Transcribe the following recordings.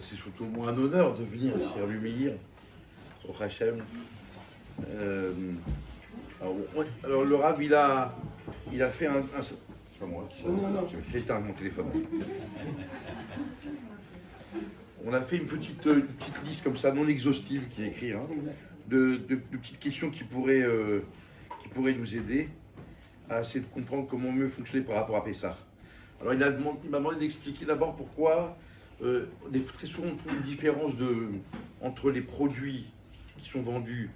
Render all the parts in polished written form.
c'est surtout moi un honneur de venir ici à l'Umeir, au Hachem. Alors le Rav, il a fait un c'est pas moi, j'ai éteint mon téléphone. On a fait une petite liste comme ça, non exhaustive, qui est écrite, hein, de petites questions qui pourraient nous aider à essayer de comprendre comment mieux fonctionner par rapport à Pessah. Alors il m'a demandé d'expliquer d'abord pourquoi très souvent on trouve une différence entre les produits qui sont vendus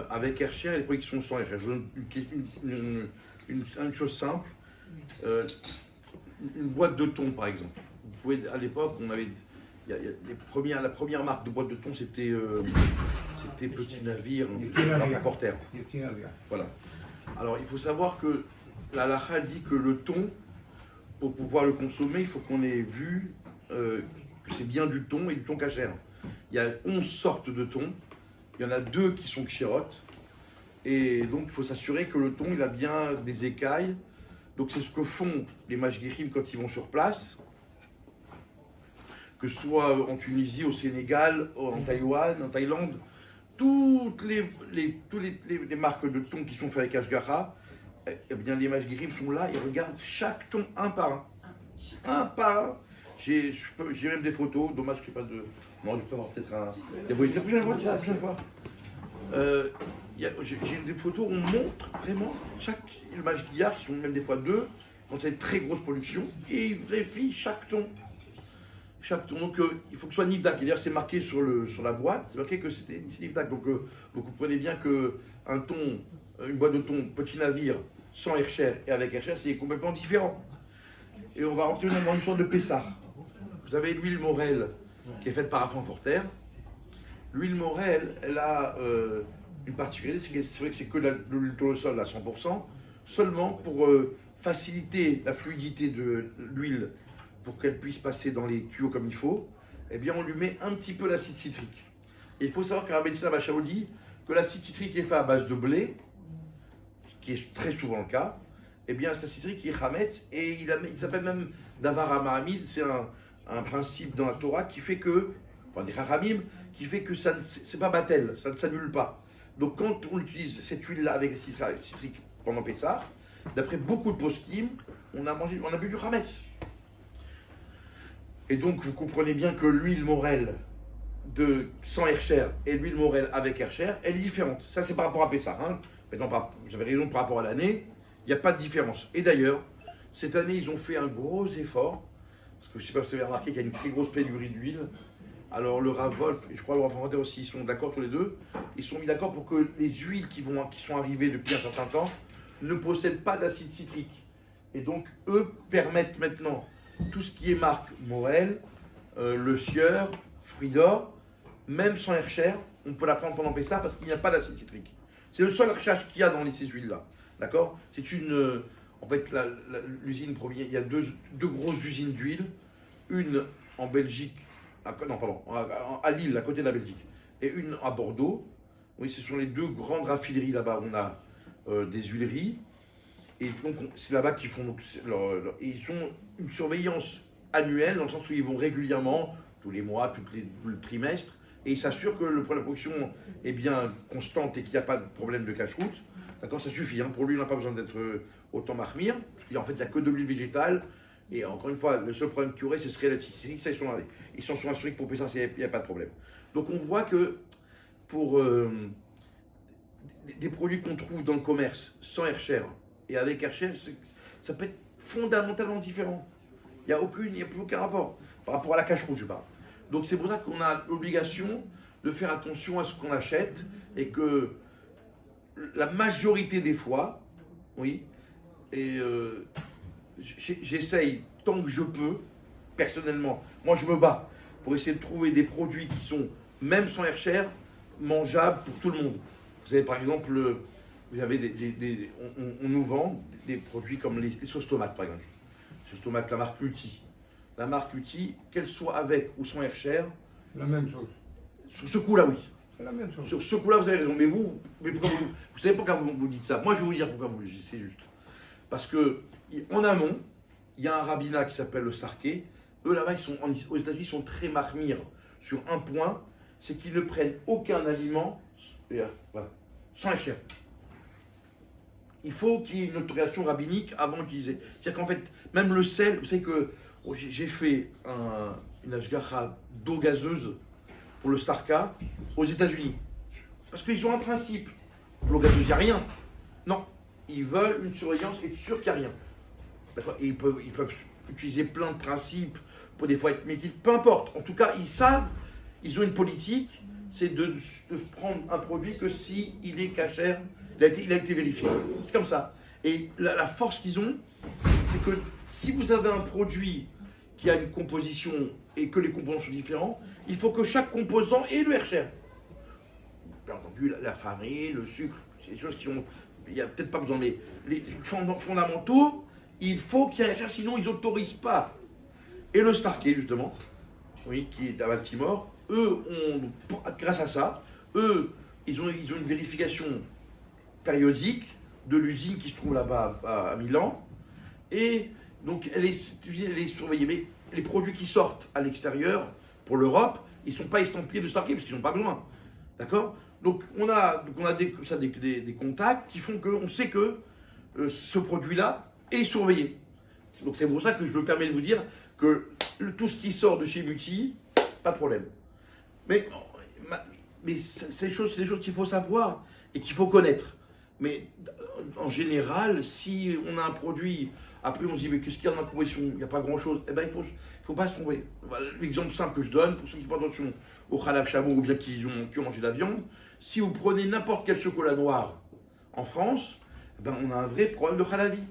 avec Hercher et les produits qui sont sans Hercher. Je donne une chose simple, une boîte de thon par exemple. Vous pouvez, à l'époque, on avait la première marque de boîte de thon, c'était Petit Navire, Porter. Voilà. Alors il faut savoir que la halakha dit que le thon, pour pouvoir le consommer, il faut qu'on ait vu que c'est bien du thon et du thon cachère. Il y a 11 sortes de thon, il y en a 2 qui sont kshérotes, et donc il faut s'assurer que le thon il a bien des écailles. Donc c'est ce que font les mashgichim quand ils vont sur place, que ce soit en Tunisie, au Sénégal, en Taïwan, en Thaïlande, toutes les marques de thon qui sont faites avec Ashgaha, eh bien les mashgichim sont là, ils regardent chaque thon un par un. Un par un. J'ai même des photos, dommage que je n'ai pas de... Non, je peux avoir peut-être un... La prochaine fois. J'ai des photos où on montre vraiment chaque mashgiach, qui sont même des fois 2, quand c'est une très grosse production, et ils vérifient chaque thon. Donc il faut que ce soit Nivdak, et d'ailleurs c'est marqué sur la boîte, c'est marqué que c'est Nivdak, donc vous comprenez bien qu'un thon, une boîte de thon, Petit Navire, sans Hercher et avec Hercher, c'est complètement différent. Et on va rentrer dans une sorte de Pessah. Vous avez l'huile Morel qui est faite par Frankfurter. L'huile Morel, elle a une particularité, c'est vrai que c'est que l'huile tournesol à 100%, seulement pour faciliter la fluidité de l'huile, pour qu'elle puisse passer dans les tuyaux comme il faut, eh bien on lui met un petit peu d'acide citrique. Et il faut savoir qu'un médecin Bachao dit que l'acide citrique est fait à base de blé, ce qui est très souvent le cas. Eh bien cet acide citrique est chametz, et il s'appelle même davar hamahamid, c'est un principe dans la Torah qui fait que, enfin des haramim, qui fait que ça c'est pas batel, ça ne s'annule pas. Donc quand on utilise cette huile-là avec l'acide citrique pendant Pessah, d'après beaucoup de poskim, on a bu du chametz. Et donc, vous comprenez bien que l'huile Morel sans Hercher et l'huile Morel avec Hercher, elle est différente. Ça, c'est par rapport à Pessah. Hein. Maintenant, vous avez raison par rapport à l'année, il n'y a pas de différence. Et d'ailleurs, cette année, ils ont fait un gros effort, parce que je ne sais pas si vous avez remarqué qu'il y a une très grosse pénurie d'huile. Alors, le Rav Wolf, et je crois le Rav Fontaine aussi, ils sont d'accord tous les deux. Ils sont mis d'accord pour que les huiles qui sont arrivées depuis un certain temps ne possèdent pas d'acide citrique. Et donc, eux permettent maintenant tout ce qui est marque Morel, le sieur, fruits d'or, même sans Hercher, on peut la prendre pendant Pessah parce qu'il n'y a pas d'acide citrique. C'est le seul recherche qu'il y a dans ces huiles-là. D'accord? C'est une. En fait, l'usine provient. Il y a deux grosses usines d'huile. Une en Belgique, à Lille, à côté de la Belgique, et une à Bordeaux. Oui, ce sont les 2 grandes raffineries là-bas. On a des huileries. Et donc, c'est là-bas qu'ils font. Ils ont une surveillance annuelle, dans le sens où ils vont régulièrement, tous les mois, tout le trimestre, et ils s'assurent que la production est bien constante et qu'il n'y a pas de problème de cache-route. D'accord, ça suffit. Hein. Pour lui, il n'a pas besoin d'être autant mahmir, parce qu'en fait, il n'y a que de l'huile végétale. Et encore une fois, le seul problème qu'il y aurait, ce serait la citrique. Ça, ils sont assurés que pour Pessah, il n'y a pas de problème. Donc, on voit que pour des produits qu'on trouve dans le commerce sans Hercher, et avec Hercher, ça peut être fondamentalement différent. Il n'y a plus aucun rapport par rapport à la cache-route, je parle. Donc c'est pour ça qu'on a l'obligation de faire attention à ce qu'on achète et que la majorité des fois, oui, et j'essaye tant que je peux, personnellement, moi je me bats pour essayer de trouver des produits qui sont, même sans Hercher, mangeables pour tout le monde. Vous avez par exemple... Vous avez on nous vend des produits comme les sauces tomates, par exemple. Sauce tomate, la marque Muti. La marque Muti, qu'elle soit avec ou sans Hercher. La même chose. Sur ce coup-là, oui. C'est la même chose. Sur ce coup-là, vous avez raison. Mais pourquoi vous savez pourquoi vous dites ça? Moi, je vais vous dire pourquoi vous le dites, c'est juste. Parce que, en amont, il y a un rabbinat qui s'appelle le Sarké. eux là-bas, aux États-Unis, ils sont très marmires sur un point, c'est qu'ils ne prennent aucun aliment voilà, sans la chair. Il faut qu'il y ait une autorisation rabbinique avant d'utiliser. C'est-à-dire qu'en fait, même le sel, vous savez que j'ai fait une ashgacha d'eau gazeuse pour le Starka aux États-Unis. Parce qu'ils ont un principe. Pour l'eau gazeuse, il n'y a rien. Non. Ils veulent une surveillance et être sûr qu'il n'y a rien. D'accord. Et ils peuvent utiliser plein de principes pour des fois être métiers. Peu importe. En tout cas, ils savent, ils ont une politique, c'est de prendre un produit que s'il est cachère, il a été vérifié. C'est comme ça. Et la force qu'ils ont, c'est que si vous avez un produit qui a une composition et que les composants sont différents, il faut que chaque composant ait le Hercher. Bien entendu, la farine, le sucre, c'est des choses qui ont... Il n'y a peut-être pas besoin, mais les fondamentaux, il faut qu'il y ait un Hercher, sinon ils n'autorisent pas. Et le Starkey, justement, oui, qui est à Baltimore, eux, grâce à ça, eux, ils ont une vérification périodique de l'usine qui se trouve là-bas à Milan. Et donc, elle est surveillée. Mais les produits qui sortent à l'extérieur, pour l'Europe, ils ne sont pas estampillés de Starkey, parce qu'ils n'ont pas besoin. D'accord? Donc, on a des contacts qui font qu'on sait que ce produit-là est surveillé. Donc, c'est pour ça que je me permets de vous dire que tout ce qui sort de chez Muti, pas de problème. Mais c'est des choses qu'il faut savoir et qu'il faut connaître. Mais en général, si on a un produit, après on se dit mais qu'est-ce qu'il y a dans la composition? Il n'y a pas grand-chose. Eh bien, il faut pas se tromper. Voilà, l'exemple simple que je donne, pour ceux qui font attention au khalaf chameau ou bien qui ont mangé de la viande, si vous prenez n'importe quel chocolat noir en France, eh ben, on a un vrai problème de khalavi.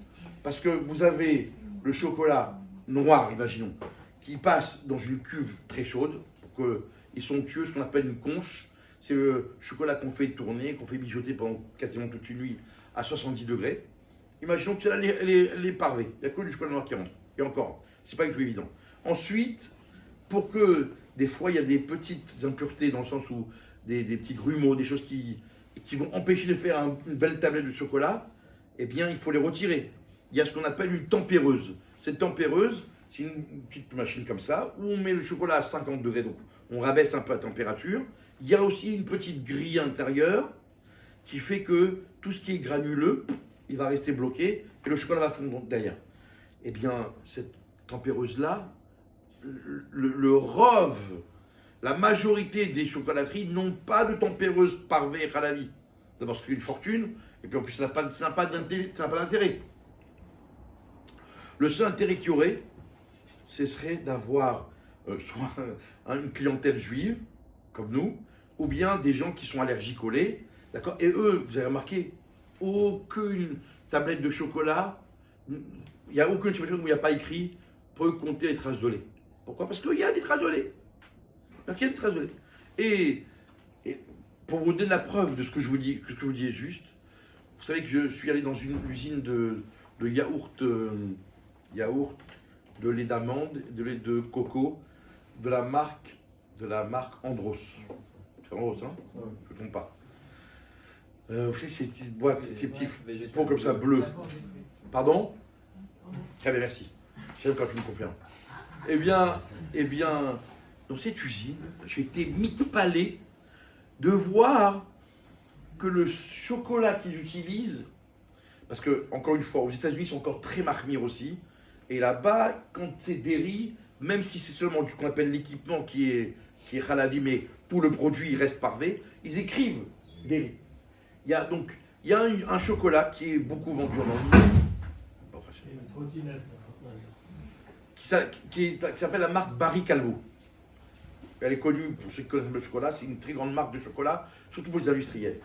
Parce que vous avez le chocolat noir, imaginons, qui passe dans une cuve très chaude, pour qu'ils sont tueux, ce qu'on appelle une conche. C'est le chocolat qu'on fait tourner, qu'on fait mijoter pendant quasiment toute une nuit à 70 degrés. Imaginons que là, les parvés, il n'y a que du chocolat noir qui rentre. Et encore, c'est pas du tout évident. Ensuite, pour que des fois il y a des petites impuretés dans le sens où des petits grumeaux, des choses qui vont empêcher de faire une belle tablette de chocolat, eh bien il faut les retirer. Il y a ce qu'on appelle une tempéreuse. Cette tempéreuse, c'est une petite machine comme ça, où on met le chocolat à 50 degrés, donc on rabaisse un peu la température. Il y a aussi une petite grille intérieure qui fait que tout ce qui est granuleux, il va rester bloqué et le chocolat va fondre derrière. Eh bien, cette tempéreuse-là, le rove, la majorité des chocolateries n'ont pas de tempéreuse parvée et khalavi. D'abord, c'est une fortune, et puis en plus, ça n'a pas d'intérêt. Le seul intérêt qu'il y aurait, ce serait d'avoir soit une clientèle juive, comme nous, ou bien des gens qui sont allergiques au lait, d'accord? Et eux, vous avez remarqué, aucune tablette de chocolat, il n'y a aucune tablette où il n'y a pas écrit peut compter les traces de lait. Pourquoi? Parce qu'il y a des traces de lait. Parce qu'il y a des traces de lait. Et pour vous donner la preuve de ce que je vous dis, est juste, vous savez que je suis allé dans une usine de yaourt, de lait d'amande, de lait de coco, de la marque Andros. C'est Andros, hein? Ouais. Je ne me trompe pas. Vous savez, ces petites boîtes, ces petits pots comme ça, bleus. Pardon? Très bien, merci. J'aime quand tu me confirmes. Eh bien, dans cette usine, j'ai été mitpalé de voir que le chocolat qu'ils utilisent, parce que, encore une fois, aux États-Unis, ils sont encore très marmires aussi, et là-bas, quand c'est des riz, même si c'est seulement ce qu'on appelle l'équipement qui est khalavi, mais tout le produit il reste parvé, ils écrivent des riz. Il y a un chocolat qui est beaucoup vendu en Angleterre, qui s'appelle la marque Barry Callebaut. Elle est connue pour ceux qui connaissent le chocolat, c'est une très grande marque de chocolat, surtout pour les industriels.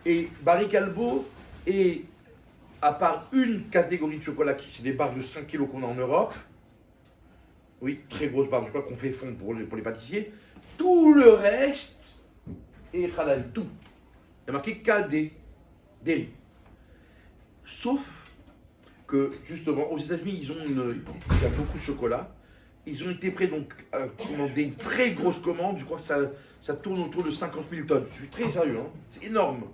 Et Barry Callebaut est, à part une catégorie de chocolat qui c'est des barres de 5 kg qu'on a en Europe, oui, très grosses barres de chocolat qu'on fait fondre pour les pâtissiers, tout le reste est halal, tout. Il y a marqué KD, dairy. Sauf que, justement, aux États-Unis, il y a beaucoup de chocolat. Ils ont été prêts donc à commander une très grosse commande. Je crois que ça tourne autour de 50 000 tonnes. Je suis très sérieux, hein. C'est énorme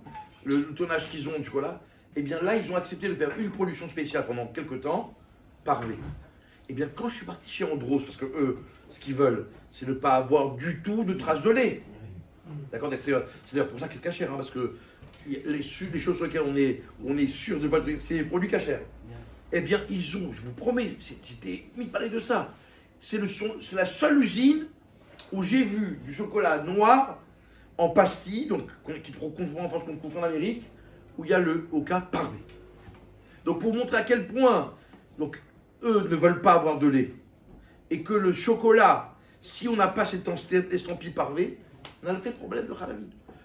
le tonnage qu'ils ont de chocolat. Et bien là, ils ont accepté de faire une production spéciale pendant quelques temps, parvé. Eh bien, quand je suis parti chez Andros, parce que eux, ce qu'ils veulent, c'est ne pas avoir du tout de traces de lait. D'accord? C'est d'ailleurs pour ça qu'il est cachère, hein, parce que les choses sur lesquelles on est sûr de ne pas le c'est les produits cachers. Eh bien, ils ont, je vous promets, c'était mis de parler de ça. C'est la seule usine où j'ai vu du chocolat noir en pastille, donc qu'on comprend en France, qu'on comprend en Amérique, où il y a le Oka parvé. Donc pour montrer à quel point, donc, eux ne veulent pas avoir de lait, et que le chocolat, si on n'a pas cet estampille parvé, on a le vrai problème de halavi.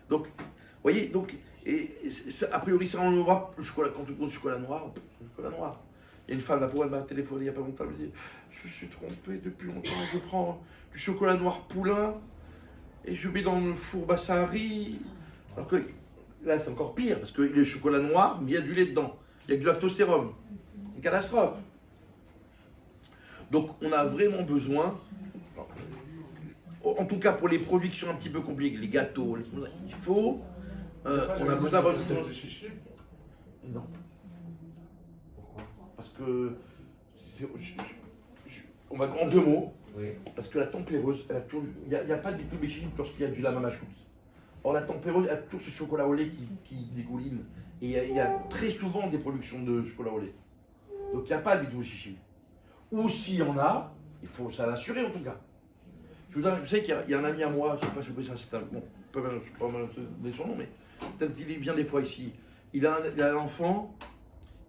Donc, vous voyez, donc, a priori, ça en Europe, le chocolat, quand on compte chocolat noir, le chocolat noir. Il y a une femme, là, pour elle m'a téléphoné il n'y a pas longtemps, elle me dit, je me suis trompé depuis longtemps, je prends du chocolat noir poulain, et je mets dans le four Bassari. Alors que là, c'est encore pire, parce que le chocolat noir, mais il y a du lait dedans. Il y a du lactosérum. Une catastrophe. Donc, on a vraiment besoin, en tout cas pour les produits qui sont un petit peu compliqués, les gâteaux, il faut, on a besoin d'avoir une séance. Non. Pourquoi? Parce que, on va en 2 mots, oui. Parce que la tempéreuse, il n'y a pas de bitoubichine lorsqu'il y a du lama machout. Or, la tempéreuse a toujours ce chocolat au lait qui dégouline. Et il y a très souvent des productions de chocolat au lait. Donc, il n'y a pas de bitoubichine. Ou s'il y en a, il faut ça l'assurer en tout cas. Je sais qu'il y a un ami à moi, je ne sais pas si vous connaissez ça, bon, je ne peux pas donner son nom, mais peut-être qu'il vient des fois ici. Il a un enfant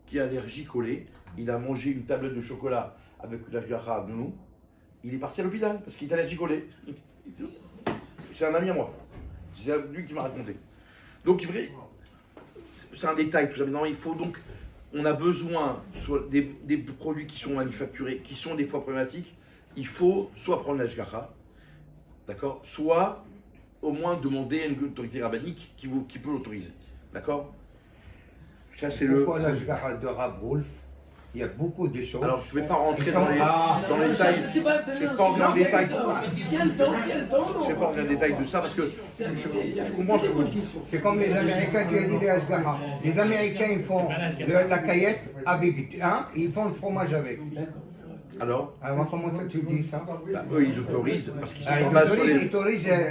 qui est allergique au lait. Il a mangé une tablette de chocolat avec la jara de nous. Il est parti à l'hôpital parce qu'il est allergique au lait. C'est un ami à moi. C'est lui qui m'a raconté. Donc, c'est un détail tout ça. Maintenant, il faut donc, on a besoin des produits qui sont manufacturés, qui sont des fois problématiques. Il faut soit prendre la jara, d'accord, soit au moins demander à une autorité rabbinique qui peut l'autoriser. D'accord? Ça, c'est le. Pourquoi la jara de Rav Wolf? Il y a beaucoup de choses. Alors, je ne vais pas rentrer dans les détails. Je ne vais pas rentrer dans les détails. Si elle danse, si elle danse. Je ne vais pas rentrer dans les détails de ça parce que je comprends ce que vous dites. C'est comme les Américains qui ont dit les Ashgaha. Les Américains, ils font la caillette avec ils font le fromage avec. Alors comment ça tu dis ça? Bah, eux, ils autorisent parce qu'ils se basent sur les.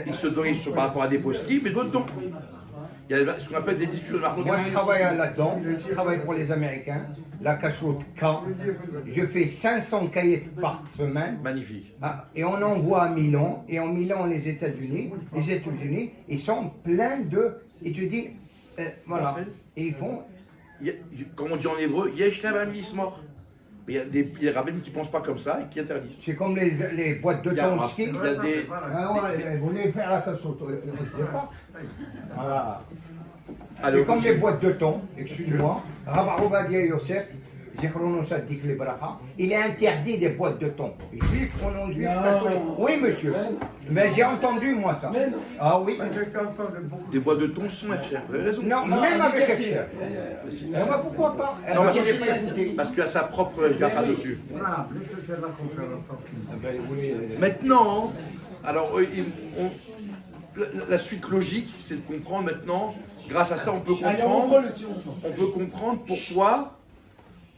Ils se autorisent par rapport à des postis, mais d'autres non. Il y a ce qu'on appelle des discussions de marché. Moi, je travaille là-dedans, je travaille pour les Américains, la cacheroute K. Je fais 500 caillettes par semaine. Magnifique. Et on envoie à Milan, et en Milan, les États-Unis, ils sont pleins de. Et tu dis, voilà, et ils font. Comme on dit en hébreu, Yesh mort. Mais il y a des rabbins qui ne pensent pas comme ça et qui interdisent. C'est comme les boîtes de thon ski. Il y a des. Vous voulez faire la cacheroute, voilà. Allez, c'est comme les boîtes de thon, excuse-moi. Rav Ovadia Yosef, Zichrono Sadik le Bracha, il est interdit des boîtes de thon. Juif, juif, catholique. Oui, monsieur. Mais j'ai entendu, moi, ça. Ah oui. Des boîtes de thon sont chères, vous avez raison. Non, même avec Excel. Pourquoi pas? Non, parce qu'il a sa propre jara dessus. Maintenant, alors, la suite logique, c'est de comprendre maintenant, grâce à ça, on peut comprendre pourquoi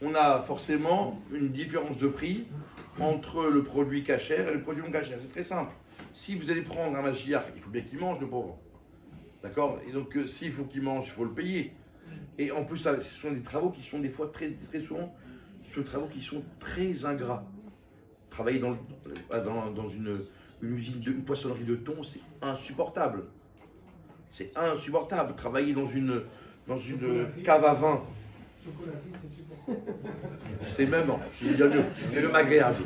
on a forcément une différence de prix entre le produit cachère et le produit non cachère. C'est très simple. Si vous allez prendre un machiach, il faut bien qu'il mange, le pauvre. D'accord? Et donc, s'il faut qu'il mange, il faut le payer. Et en plus, ce sont des travaux qui sont des fois très souvent, ce sont des travaux qui sont très ingrats. Travailler dans une usine, une poissonnerie de thon, c'est insupportable. C'est insupportable. Travailler dans une cave à vin, c'est même, je dis mieux, c'est le agréable.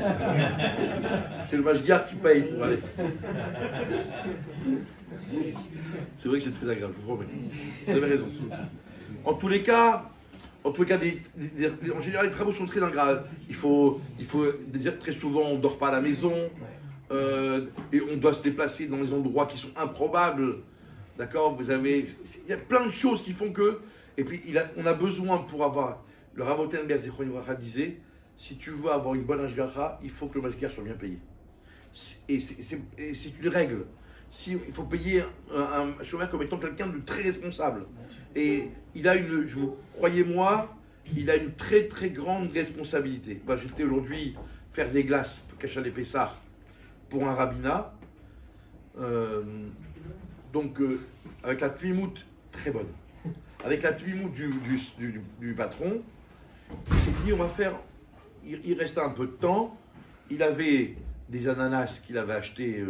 C'est le mashgiach qui paye pour aller. C'est vrai que c'est très agréable, je vous promets. Vous avez raison. En tous les cas, en général, les travaux sont très ingrats. Il faut déjà très souvent, on ne dort pas à la maison. Et on doit se déplacer dans des endroits qui sont improbables. D'accord? Il y a plein de choses qui font que. Et puis, on a besoin pour avoir. Le Rav Oten Ben Zichron Livracha disait, si tu veux avoir une bonne ashgacha, il faut que le mashgiach soit bien payé. Et c'est une règle. Il faut payer un chômeur comme étant quelqu'un de très responsable. Et il a croyez-moi, il a une très très grande responsabilité. J'étais aujourd'hui faire des glaces, Kachal et Pessah, pour un rabbinat. Avec la Twimout très bonne, avec la Twimout du patron, il s'est dit on va faire. Il restait un peu de temps. Il avait des ananas qu'il avait achetés.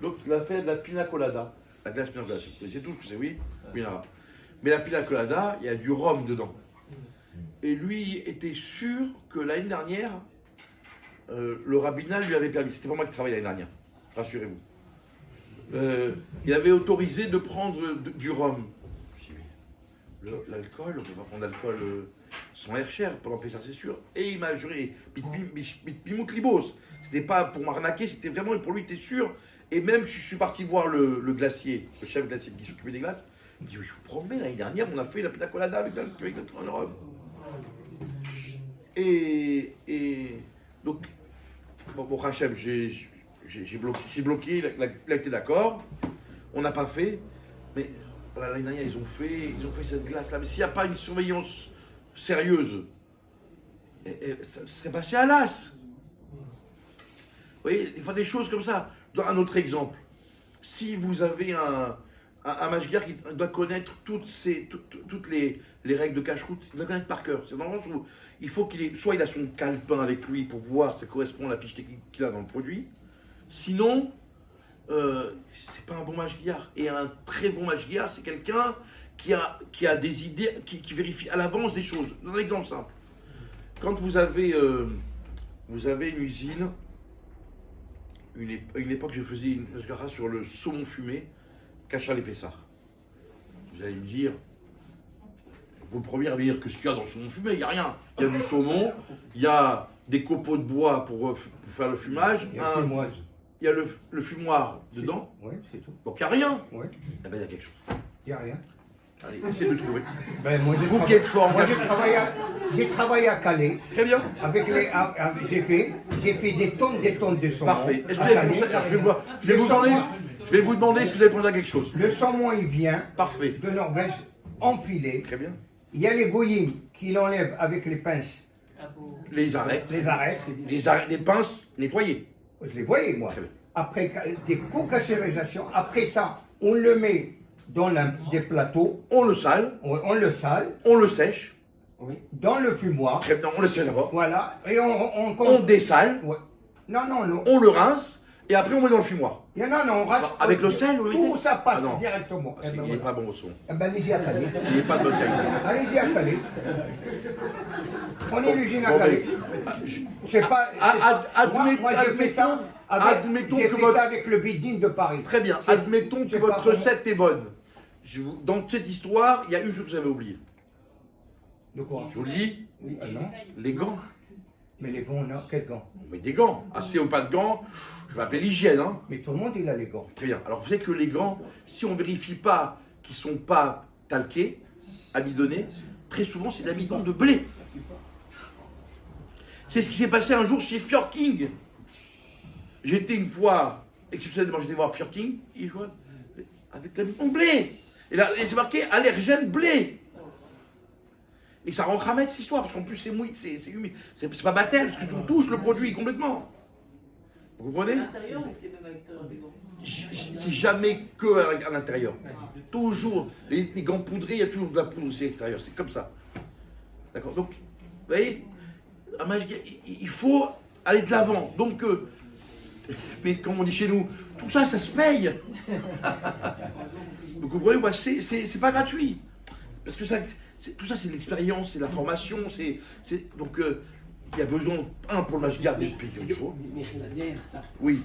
Donc il a fait de la pina colada, la glace pina colada. C'est tout ce que c'est, oui, arabe. Mais la pina colada, il y a du rhum dedans. Et lui était sûr que l'année dernière, le rabbinat lui avait permis. C'était pas moi qui travaillais l'année dernière, rassurez-vous. Il avait autorisé de prendre du rhum. Je dis, mais l'alcool, on ne peut pas prendre d'alcool sans air cher pendant Pessah, c'est sûr. Et il m'a juré, Pimout Libos. C'était pas pour m'arnaquer, c'était vraiment pour lui, t'es sûr. Et même, je suis parti voir le glacier, le chef glacier qui s'occupait des glaces. Il me dit, je vous promets, l'année dernière, on a fait la pina colada avec le rhum. Et donc, bon Hachem, j'ai bloqué, il a été d'accord, on n'a pas fait, mais voilà, l'année dernière ils ont fait cette glace-là, mais s'il n'y a pas une surveillance sérieuse, ça serait passé à l'as. Vous voyez, il faut des choses comme ça. Dans un autre exemple, si vous avez un mashgiach qui doit connaître toutes les règles de cache-route, il doit connaître par cœur. C'est dans le sens où il faut soit il a son calepin avec lui pour voir si ça correspond à la fiche technique qu'il a dans le produit. Sinon, c'est pas un bon mashgiach. Et un très bon mashgiach, c'est quelqu'un qui a des idées, qui vérifie à l'avance des choses. Un exemple simple. Quand vous avez une usine, une époque, je faisais une mashgiach sur le saumon fumé, Kachal et Pessah. Vous allez me dire, vous le premier à me dire qu'est-ce qu'il y a dans le saumon fumé? Il n'y a rien. Il y a du saumon, il y a des copeaux de bois pour faire le fumage. Il y a le fumoir dedans. Oui, c'est tout. Donc il n'y a rien. Oui. Eh ben, il y a quelque chose. Il n'y a rien. Allez, essayez de trouver. Ben, moi, Vous qui êtes fort. Moi, j'ai travaillé à Calais. Très bien. J'ai fait des tonnes de saumon. Parfait. Est-ce que vous avez je vais vous demander si vous avez pensé à quelque chose. Le saumon, il vient Parfait. de Norvège enfilé. Très bien. Il y a les goyim qui l'enlèvent avec les pinces. Les arêtes. Les pinces nettoyées. Je les voyais, moi. Très bien. Après des co-cachérisations, après ça, on le met dans des plateaux. On le sale. On le sale. On le sèche. Oui. Dans le fumoir. Très bien. On le sèche d'abord. Voilà. Et On dessale. Ouais. Non. On le rince. Et après, on met dans le fumoir. Non, on rase. Avec le sel, oui. Tout ça passe Ah non. directement. Il n'est pas bon au son. Eh ben, allez-y à Calais. Il n'est pas de bonne qualité. Allez-y à Calais. Prenez l'usine à Bon, Calais. Je sais pas. Moi, j'ai fait ça. Admettons J'ai que fait ça avec le Bidin de Paris. Très bien. Admettons que c'est votre pas recette est bonne. Dans cette histoire, il y a une chose que vous avez oubliée. De quoi? Je vous le dis, Oui. Ah non. les gants. Mais les gants, non. Quels gants? On met des gants. Assez ou pas de gants, je vais appeler l'hygiène. Hein. Mais tout le monde, il a les gants. Très bien. Alors vous savez que les gants, si on ne vérifie pas qu'ils ne sont pas talqués, amidonnés, très souvent c'est de l'amidon de blé. C'est ce qui s'est passé un jour chez Fjorking. J'étais une fois, exceptionnellement, j'étais voir Fjorking, il jouait avec l'amidon blé. Et là, c'est marqué allergène blé. Et ça rend cramette cette histoire, parce qu'en plus c'est mouillé, c'est humide. C'est pas baptême, parce que tu touches le produit complètement. Vous comprenez? À l'intérieur ou c'était même à l'extérieur des gants? C'est jamais que à l'intérieur. Toujours, les gants poudrés, il y a toujours de la poudre aussi à l'extérieur. C'est comme ça. D'accord? Donc, vous voyez, il faut aller de l'avant. Donc, mais comme on dit chez nous, tout ça, ça se paye. Vous comprenez? Ouais, c'est pas gratuit. Parce que tout ça, c'est de l'expérience, c'est de la formation. Donc, il y a besoin, pour le mashgiach, d'expliquer comme il faut. Mais derrière ça, Oui.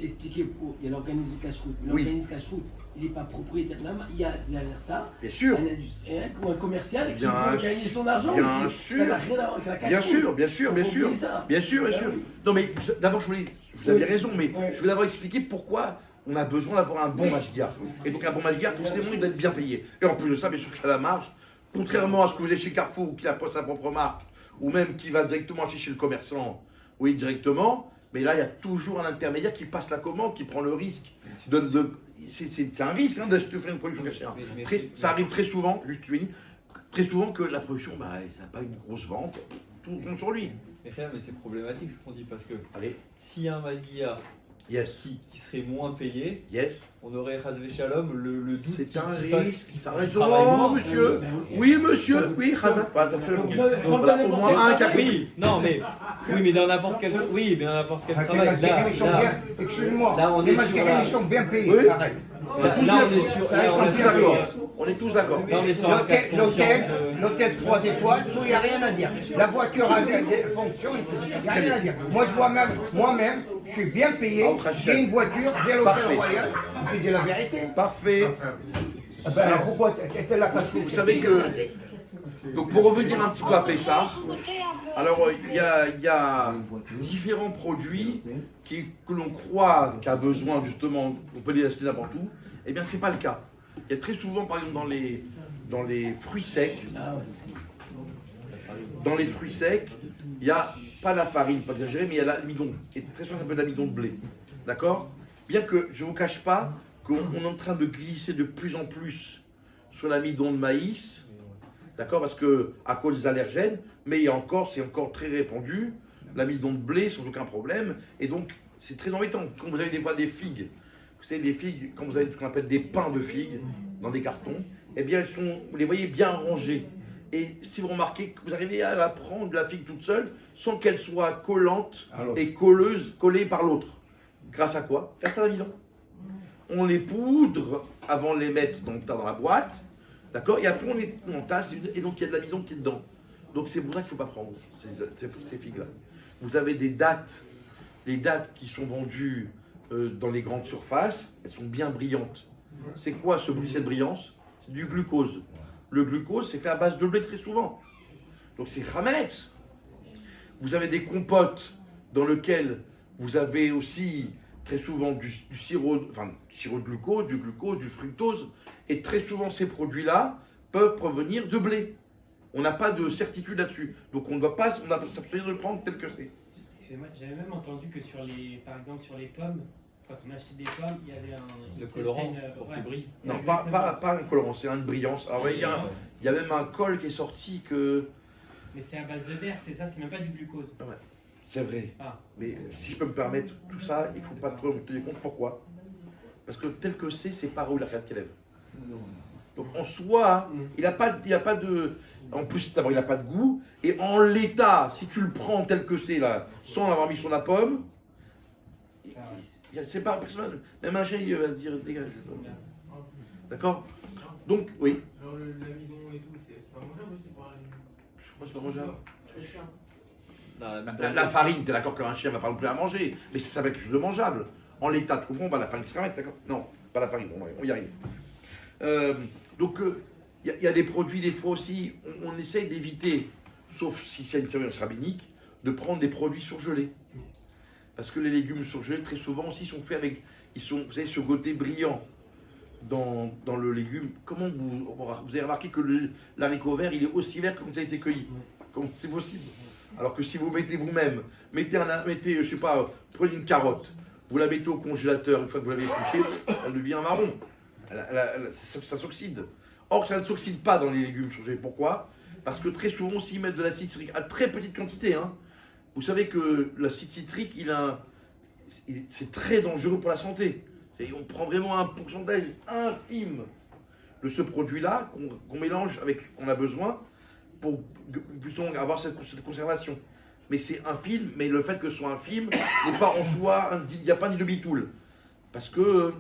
expliquer, il y a l'organisme de cache-route. Mais Oui. l'organisme de cache-route, il n'est pas propriétaire de la marque. Il y a derrière ça Bien sûr. un industriel ou un commercial qui Bien veut gagner son argent bien aussi. sûr. Ça n'a rien à voir avec la Bien cache-route. sûr, bien sûr, bien Faut sûr. oublier ça. Bien sûr, bien Ah sûr. oui. Non, mais d'abord, vous avez Oui. raison, mais Ouais. je veux d'abord expliquer pourquoi on a besoin d'avoir un bon mashgiach. Et donc, un bon mashgiach, forcément, il doit être bien payé. Et en plus de ça, bien sûr qu'il a la marge. Contrairement à ce que vous avez chez Carrefour, qui a sa propre marque, ou même qui va directement acheter chez le commerçant, oui, directement. Mais là, il y a toujours un intermédiaire qui passe la commande, qui prend le risque. C'est un risque hein, d'acheter une production cachée. Ça arrive très souvent, juste une, très souvent que la production, n'a pas une grosse vente, tout tombe sur lui. Mais c'est problématique ce qu'on dit parce que Allez, s'il y a un Masguia yes, qui serait moins payé, yes. on aurait Razvé Shalom le doute C'est un qu'il fasse- risque. qu'il T'as travaille raison, moins. monsieur. Ben Oui, monsieur. Oui, Khazan. Bah, attention. Donc, Voilà, au moins un qui a compris. Oui, non mais oui mais dans n'importe quel travail. Les Masguérim, ils sont bien, excuse-moi, là, on les est sur Masguérim, la- ils sont bien payés, Oui. arrête. Là, on est sur Ça, là, ils on sont est tous sur- d'accord. On est tous d'accord. là, on est sur un cas de conscience. L'hôtel 3 étoiles, tout, il n'y a rien à dire. La voiture a des fonctions, il n'y a rien à dire. Moi, moi-même, je suis bien payé, j'ai une voiture, j'ai l'hôtel Parfait. royal, je dis la vérité. Parfait. Ben, pourquoi t'es là parce que Vous savez que. Donc, pour revenir un petit peu à Pessah, alors il y a différents produits que l'on croit qu'a besoin, justement, on peut les acheter n'importe où. Eh bien, c'est pas le cas. Il y a très souvent, par exemple, dans les fruits secs, il n'y a pas la farine, pas exagéré, mais il y a l'amidon. Et très souvent, ça peut être l'amidon de blé. D'accord? Bien que je ne vous cache pas qu'on est en train de glisser de plus en plus sur l'amidon de maïs, d'accord? Parce que, à cause des allergènes, mais c'est encore très répandu. L'amidon de blé, sans aucun problème. Et donc, c'est très embêtant. Quand vous avez des fois des figues, vous savez, des figues, quand vous avez ce qu'on appelle des pains de figues dans des cartons, eh bien, vous les voyez bien rangées. Et si vous remarquez que vous arrivez à la prendre, la figue toute seule, sans qu'elle soit collante et collée par l'autre. Grâce à quoi? Grâce à l'amidon. On les poudre avant de les mettre dans la boîte, d'accord? Et après, on les entasse, et donc il y a de l'amidon qui est dedans. Donc c'est pour ça qu'il ne faut pas prendre ces figues-là. Vous avez des dates, les dates qui sont vendues dans les grandes surfaces, elles sont bien brillantes. C'est quoi cette brillance? C'est du glucose. Le glucose, c'est fait à base de blé très souvent. Donc c'est Hametz. Vous avez des compotes dans lesquelles vous avez aussi très souvent du sirop de glucose, du fructose. Et très souvent, ces produits-là peuvent provenir de blé. On n'a pas de certitude là-dessus. Donc on doit s'abstenir de le prendre tel que c'est. Excusez-moi, j'avais même entendu que par exemple sur les pommes, quand on achetait des pommes, il y avait Le colorant pour qu'il brille. Non, pas un colorant, c'est une brillance. Alors il y a même un col qui est sorti que... Mais c'est à base de verre, c'est ça, c'est même pas du glucose. Ouais, c'est vrai. Ah. Mais si je peux me permettre, tout ça, il ne faut pas trop tenir compte. Pourquoi? Parce que tel que c'est pas où la regarde qu'elle lève. Donc en soi, il n'a pas de... En plus, d'abord, il n'a pas de goût. Et en l'état, si tu le prends tel que c'est là, sans l'avoir mis sur la pomme, c'est pas personnel. Même un chien, il va se dire dégage. D'accord? Donc, oui. Genre l'amidon et tout, c'est pas mangeable aussi pour un... Je crois que c'est pas mangeable. Non, La farine, t'es d'accord qu'un chien va pas non plus à manger, mais ça va être quelque chose de mangeable. En l'état, tu comprends? Bah, la farine qui se ramène, d'accord? Non, pas la farine, on y arrive. Donc, il y a des produits, des fois aussi, on essaye d'éviter, sauf si c'est une surveillance rabbinique, de prendre des produits surgelés. Parce que les légumes surgelés, très souvent aussi, sont faits avec, vous savez, ce côté brillant dans le légume. Comment vous avez remarqué que l'haricot vert, il est aussi vert que quand il a été cueilli? Comment c'est possible? Alors que si vous mettez vous-même, je sais pas, prenez une carotte, vous la mettez au congélateur, une fois que vous l'avez épluchée, elle devient marron. Ça s'oxyde. Or, ça ne s'oxyde pas dans les légumes surgelés. Pourquoi? Parce que très souvent, s'ils mettent de l'acide citrique, à très petite quantité, hein. Vous savez que l'acide citrique, c'est très dangereux pour la santé. Et on prend vraiment un pourcentage infime de ce produit-là qu'on mélange avec qu'on a besoin pour justement avoir cette conservation. Mais c'est infime, mais le fait que ce soit infime n'est pas en soi, il n'y a pas ni de bitoul. Parce que,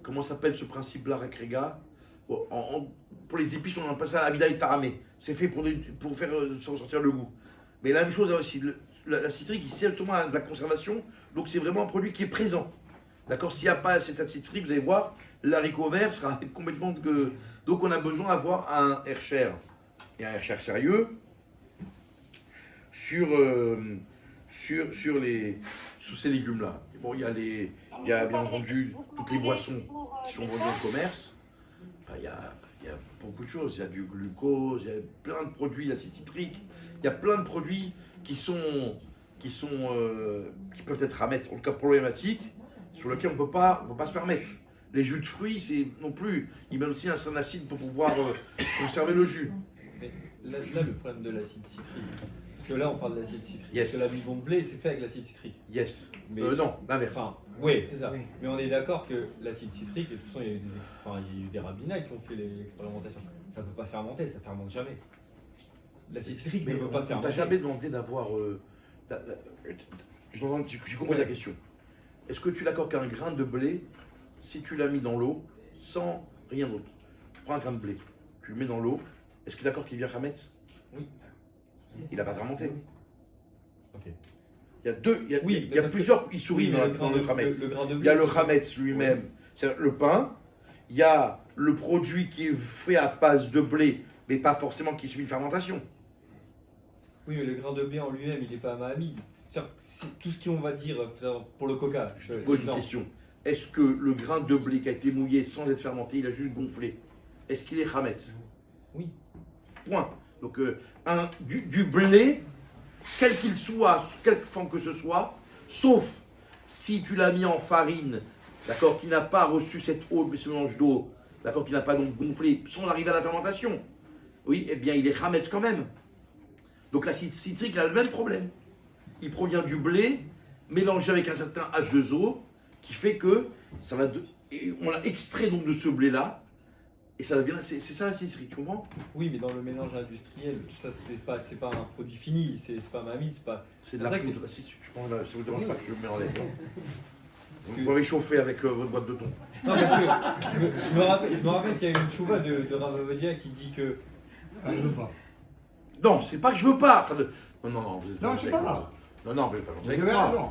comment s'appelle ce principe-là, Rekrega? Pour les épices, on appelle ça la vida et taramé. C'est fait pour faire sortir le goût. Mais la même chose aussi, la citrique, il sert justement à la conservation, donc c'est vraiment un produit qui est présent. D'accord? S'il n'y a pas cet acide citrique, vous allez voir, l'haricot vert sera complètement... Donc on a besoin d'avoir un Hercher, et un Hercher sérieux, sur ces légumes-là. Bon, il y a bien entendu toutes les boissons qui sont vendues en commerce. Enfin, il y a beaucoup de choses. Il y a du glucose, il y a plein de produits, l'acide citrique. Il y a plein de produits qui peuvent être à mettre, en tout cas problématiques, sur lesquels on ne peut pas se permettre. Les jus de fruits, c'est non plus. Ils mettent aussi un certain acide pour pouvoir conserver le jus. Mais là, le problème de l'acide citrique, Parce que là, on parle de l'acide citrique. Yes. Parce que l'amidon de blé, c'est fait avec l'acide citrique. Yes. Mais Non, l'inverse. Enfin, oui, c'est ça. Oui. Mais on est d'accord que l'acide citrique, et de toute façon, il y a eu il y a eu des rabbinats qui ont fait l'expérimentation. Ça ne peut pas fermenter, ça fermente jamais. L'acide citrique ne peut pas on t'a fermenter. jamais demandé d'avoir. J'ai compris la question. Est-ce que tu es d'accord qu'un grain de blé, si tu l'as mis dans l'eau, sans rien d'autre, tu prends un grain de blé, tu le mets dans l'eau, est-ce que tu es d'accord qu'il vient Hametz? Oui. Il n'a pas fermenté. Ok. Il y a deux, il y a, Oui, il y a mais parce plusieurs Oui, isouris mais dans le Hametz. le grain de blé. Il y a le Hametz lui-même, c'est le pain. Il y a le produit qui est fait à base de blé, mais pas forcément qui suit une fermentation. Oui, mais le grain de blé en lui-même, il n'est pas amide. C'est tout ce qu'on va dire pour le coca. Je te pose une exemple. question. Est-ce que le grain de blé qui a été mouillé sans être fermenté, il a juste gonflé? Est-ce qu'il est Hametz? Oui. Point. Donc, du blé, quel qu'il soit, quelque forme que ce soit, sauf si tu l'as mis en farine, d'accord, qui n'a pas reçu cette eau, mais ce mélange d'eau, d'accord, qui n'a pas donc gonflé sans arriver à la fermentation, oui, eh bien, il est Hametz quand même. Donc, l'acide citrique, il a le même problème. Il provient du blé mélangé avec un certain H2O qui fait que ça va. Et on l'a extrait donc de ce blé-là et ça devient. C'est ça l'acide citrique, tu comprends? Oui, mais dans le mélange industriel, tout ça, c'est pas un produit fini, c'est pas mamide, c'est pas. C'est de C'est la ça que- poudre. Si, je pense, ça ne vous dérange pas que je le mets en l'air. Parce Vous que- m'avez chauffé avec votre boîte de thon. Non, parce que je me rappelle qu'il y a une chouva de Rav Avadia qui dit que. Ah, je veux pas. Non, c'est pas que je veux pas. Enfin, non, vous êtes Non, gentil c'est avec pas moi. grave. Non, vous êtes pas gentil Vous avec avez moi. raison.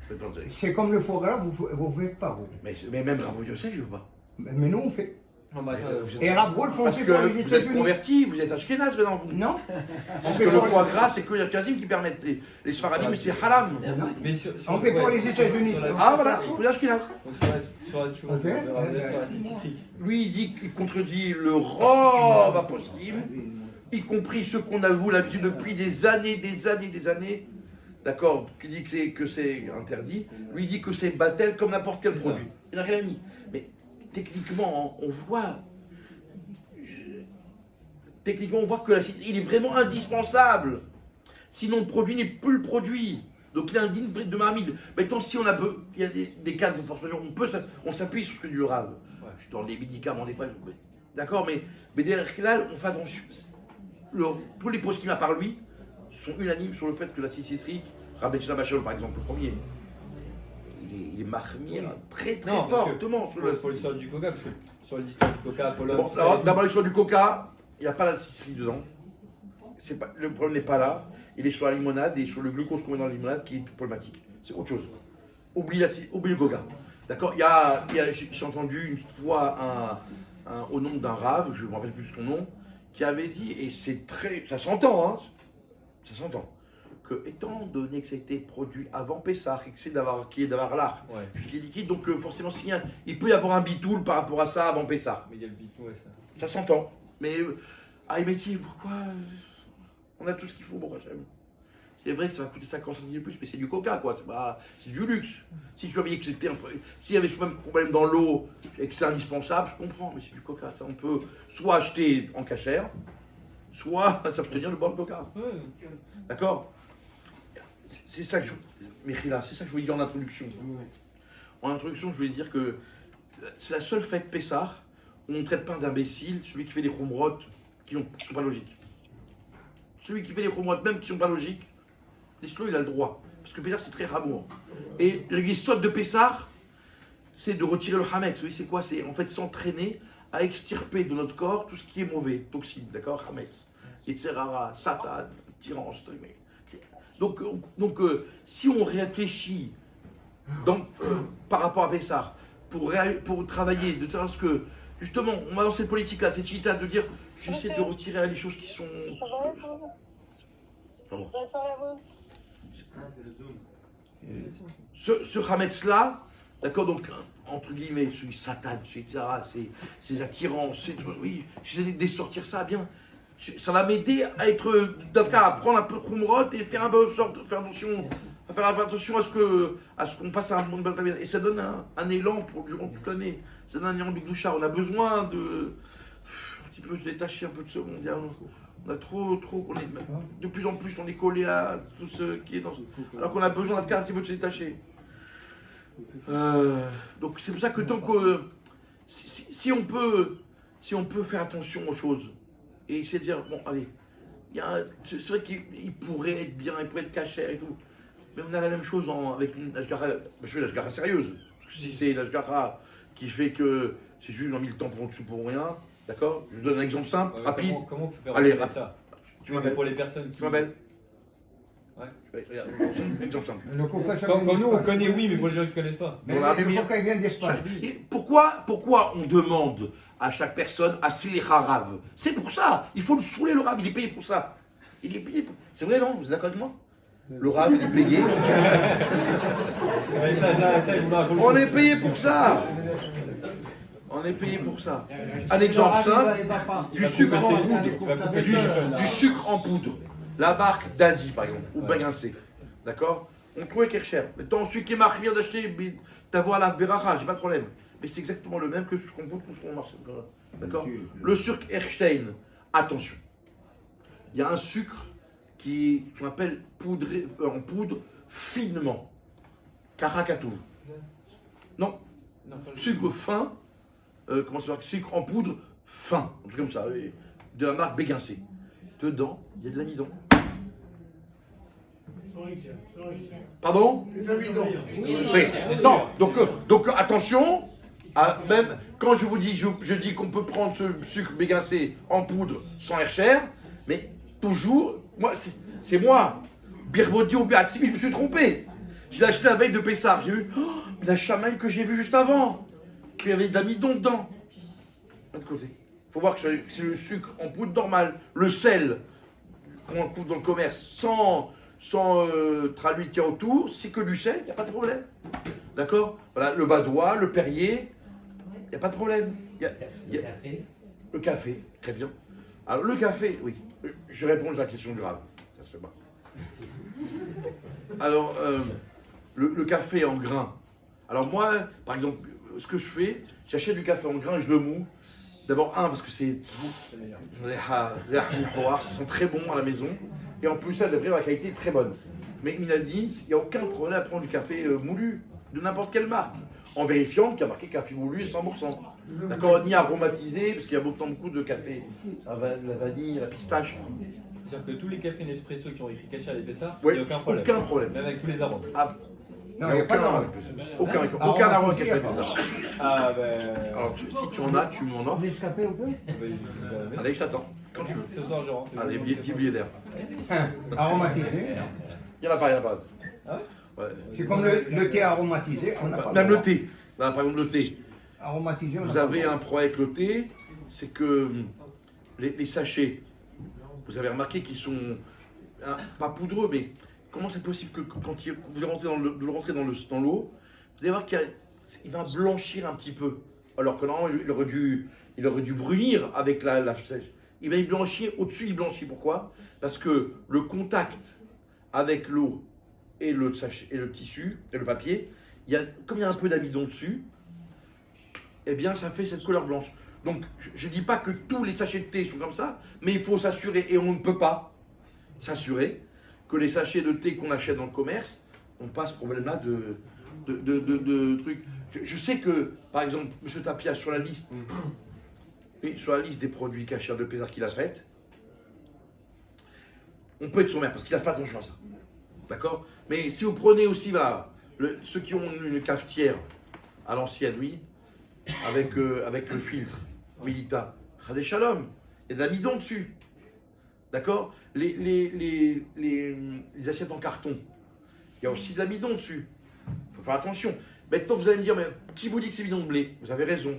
Vous êtes pas gentil avec moi. C'est comme le foie gras, vous ne faites pas, vous. Mais même Bravo Dieu sait, je veux pas. Mais nous, on fait. Non, mais attends, vous êtes- Et Raboul font Parce plus que pour les vous êtes États-Unis. convertis, vous êtes ashkénaz maintenant, vous. Non. On Parce fait que le pour foie gras, c'est que les Kazim qui permettent. Les Sfaradim, c'est haram. mais sur On fait pour les États-Unis. Ah voilà, c'est ashkénaz. Donc sur la chouva On de fait Rav Avadia sur l'acide citrique. Lui, il dit qu'il contredit le Rov Apostim, y compris ceux qu'on a vu l'habitude depuis des années, d'accord, qui dit que c'est interdit. Lui, il dit que c'est battel comme n'importe quel C'est ça. produit. Il n'a rien mis. Mais techniquement, on voit. Techniquement, on voit que l'acide, il est vraiment indispensable. Sinon, le produit n'est plus le produit. Donc, il est indigne de marmite. Maintenant, si on a il y a des cas de force majeure, on s'appuie sur ce que du rave. Ouais. Je donne des médicaments, des fois. D'accord, mais derrière là, on fait attention. Tous les postes qu'il a par lui sont unanimes sur le fait que l'acide citrique, Rabbi Shabachol par exemple, le premier, il est mahmir très très Non, parce que fortement sur le. pour l'histoire du coca, parce que sur l'histoire du coca, Pologne. Bon, tout ça, d'abord, l'histoire du coca, il n'y a pas l'acide citrique dedans. Le problème n'est pas là. Il est sur la limonade et sur le glucose qu'on met dans la limonade qui est problématique. C'est autre chose. Oublie le coca. D'accord. J'ai entendu une fois au nom d'un rave, je ne me rappelle plus son nom, qui avait dit, et c'est très. Ça s'entend, hein. Ça s'entend. Que étant donné que ça a été produit avant Pessah et que c'est d'avoir l'art, Ouais. jusqu'à liquide, donc forcément, il peut y avoir un bitoul par rapport à ça avant Pessah. Mais il y a le bitou, ouais, ça. Ça s'entend. Mais, Métis, pourquoi on a tout ce qu'il faut, bon Hachem. C'est vrai que ça va coûter 50 centimes de plus, mais c'est du coca, quoi. C'est du luxe. Si tu avais que c'était s'il y avait ce même problème dans l'eau et que c'est indispensable, je comprends, mais c'est du coca. Ça, on peut soit acheter en cachère, soit s'abstenir de boire le coca. Ouais. D'accord. C'est ça que Mechila, c'est ça que je voulais dire en introduction. En introduction, je voulais dire que c'est la seule fête Pessah où on ne traite pas d'imbécile celui qui fait des khumrot qui ne sont pas logiques. Celui qui fait des khumrot même qui ne sont pas logiques, l'Islam il a le droit. Parce que Pessah c'est très ramour. Et le yesod de Pessah, c'est de retirer le hametz. Oui, c'est quoi? C'est en fait s'entraîner à extirper de notre corps tout ce qui est mauvais, toxine, d'accord? Hametz, Yetzerara, Satan, tyran, streamé. Donc si on réfléchit par rapport à Pessah, pour travailler, de sorte que, justement, on va dans cette politique-là, cette chita de dire, j'essaie de retirer les choses qui sont... Pardon. Ce Hametz-là, d'accord, donc, entre guillemets, celui Satan, celui etc., ces attirances, oui, j'essaie de sortir ça bien. Ça va m'aider à être, à prendre un peu de khumrot et faire un peu faire attention à ce qu'on passe à un bon temps. Et ça donne un élan durant toute l'année. Ça donne un élan de Bigdoucha. On a besoin un petit peu se détacher un peu de ce monde. On a trop, de plus en plus, on est collé à tout ce qui est dans alors qu'on a besoin d'un un petit peu de se détacher. Donc c'est pour ça que tant que si on peut faire attention aux choses et essayer de dire bon allez, c'est vrai qu'il pourrait être bien, il pourrait être cachère et tout, mais on a la même chose avec une ashgara, je fais l'ashgara sérieuse. Si c'est l'ashgara qui fait que c'est juste on a mis le temps pour rien, d'accord? Je vous donne un exemple simple, rapide. Comment on peut faire Allez, reconnaître ça? Tu m'appelles. Pour les personnes qui. Tu m'appelles. Ouais. Regarde, exemple simple. Le coca, ça Quand vient nous on d'Espagne. connaît, oui, mais pour les gens qui ne connaissent pas. Mais On a le mis- coca, il vient d'Espagne. Et pourquoi on demande à chaque personne à Slicha Rav? C'est pour ça. Il faut le saouler, le Rav. Il est payé pour ça. Il est payé pour... C'est vrai, non? Vous êtes d'accord avec moi? Le Rav, il est payé. Ouais, ça, il m'a raconté. On est payé pour ça. On est payé pour ça. Un exemple simple. Du sucre en poudre. Du sucre en poudre. La marque Dadi, par exemple. Ou Bagancé. D'accord? On trouvait Kercher. Maintenant, celui qui m'a rien d'acheter, d'avoir la Beracha, j'ai pas de problème. Mais c'est exactement le même que ce qu'on poudre qu'on marche. D'accord? Le sucre Erstein, attention. Il y a un sucre qu'on appelle poudré, en poudre finement. Karakatouv. Non. Sucre fin. Comment ça s'appelle? Sucre en poudre fin. Un truc comme ça. De la marque Béguincé. Dedans, il y a de l'amidon. Pardon? Oui. Non, donc attention, même quand je vous dis, je dis qu'on peut prendre ce sucre Béguincé en poudre sans Hercher, mais toujours, moi, c'est moi, Birbodi ou Beatsimi, je me suis trompé. Je l'ai acheté la veille de Pessar, j'ai vu la chamaille que j'ai vue juste avant, qu'il y avait de l'amidon dedans. De l'autre côté. Il faut voir que c'est le sucre en poudre normal, le sel qu'on trouve dans le commerce sans traduit qu'il y a autour, c'est que du sel, il n'y a pas de problème. D'accord? Voilà, le badois, le Perrier, il n'y a pas de problème. Le café, très bien. Alors le café, oui, je réponds à la question grave, ça se fait pas. Alors, le café en grains. Alors moi, par exemple, ce que je fais, j'achète du café en grains et je le moue. D'abord, parce que c'est... Ça sent très bon à la maison. Et en plus, ça, la qualité est très bonne. Mais il a dit, il n'y a aucun problème à prendre du café moulu, de n'importe quelle marque, en vérifiant qu'il y a marqué café moulu 100%. D'accord? Ni aromatisé, parce qu'il y a beaucoup de café. La vanille, la pistache. C'est-à-dire que tous les cafés Nespresso qui ont écrit Kacha et Pessar, Oui, il n'y a aucun problème. aucun problème. Même avec tous les arômes. Ah, Non, il n'y a pas d'arôme. Aucun arôme qui fait ça. Ah ben. Alors, si tu en as, tu m'en offres. Nescafé ou quoi? Allez, je t'attends. Quand tu veux. Ce soir, je rentre. Allez, petit billet d'air. Aromatisé. Il n'y en a pas. Ah Ouais. C'est comme le thé aromatisé. On n'a pas Même droit. le thé. Là, par exemple, le thé. Aromatisé, on Vous n'a pas avez droit. un problème avec le thé, c'est que les sachets, vous avez remarqué qu'ils sont pas poudreux, mais comment c'est possible que quand vous rentrez dans l'eau, vous allez voir qu'il va blanchir un petit peu, alors que normalement il aurait dû brunir avec la sèche. Il va y blanchir, au-dessus il blanchit. Pourquoi? Parce que le contact avec l'eau et le sachet, et le tissu, et le papier, comme il y a un peu d'amidon dessus, eh bien ça fait cette couleur blanche. Donc je ne dis pas que tous les sachets de thé sont comme ça, mais il faut s'assurer, et on ne peut pas s'assurer, que les sachets de thé qu'on achète dans le commerce n'ont pas ce problème-là de trucs. Je sais que, par exemple, M. Tapia, sur la liste, oui, sur la liste des produits cachers de Pessar qu'il a faite, on peut être sommaire, parce qu'il a fait attention à ça. D'accord? Mais si vous prenez aussi, ceux qui ont une cafetière à l'ancienne, oui, avec le filtre Milita, Chadé Shalom, il y a de l'amidon dessus. D'accord? Les assiettes en carton, il y a aussi de l'amidon dessus. Il faut faire attention. Maintenant, vous allez me dire, mais qui vous dit que c'est bidon de blé? Vous avez raison.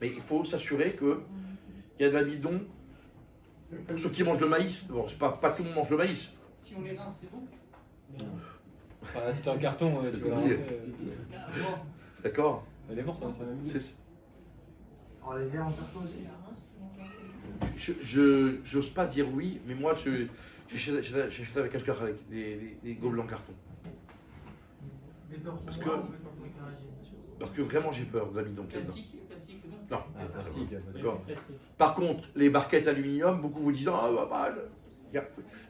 Mais il faut s'assurer qu'il y a de l'amidon pour ceux qui mangent le maïs. Bon, pas tout le monde mange le maïs. Si on les rince, c'est bon. Enfin, là, si t'es en carton, tu Je peux la veux dire. lancer. D'accord? Elle est morte, hein, ça. On les verres en carton aussi. J'ose pas dire oui, mais moi, j'achète avec Ashgar avec les gobelets en carton. Parce que vraiment, j'ai peur de l'amidon qu'il y a dedans. Plastique, non. Non. Ah, plastique, il y a pas de- D'accord. Plastique. Par contre, les barquettes aluminium, beaucoup vous disent ah bah,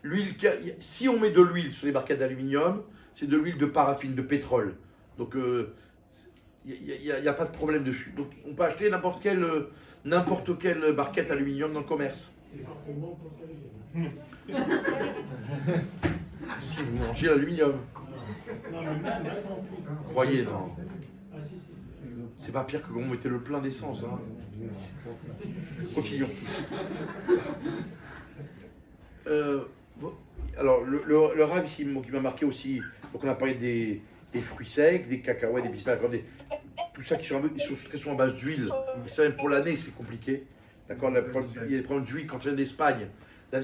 l'huile, si on met de l'huile sur les barquettes d'aluminium, c'est de l'huile de paraffine, de pétrole. Donc il n'y a pas de problème dessus. Donc on peut acheter n'importe quelle barquette aluminium dans le commerce. Si vous mangez l'aluminium. Croyez, non. C'est pas pire que quand on mettait le plein d'essence. Hein. Continuons. Alors, le rab ici, qui m'a marqué aussi, donc on a parlé des fruits secs, des cacahuètes, des pistaches, tout ça qui sont très souvent à base d'huile. Et ça, même pour l'année, c'est compliqué. D'accord. Il y a des problèmes d'huile quand ça vient d'Espagne.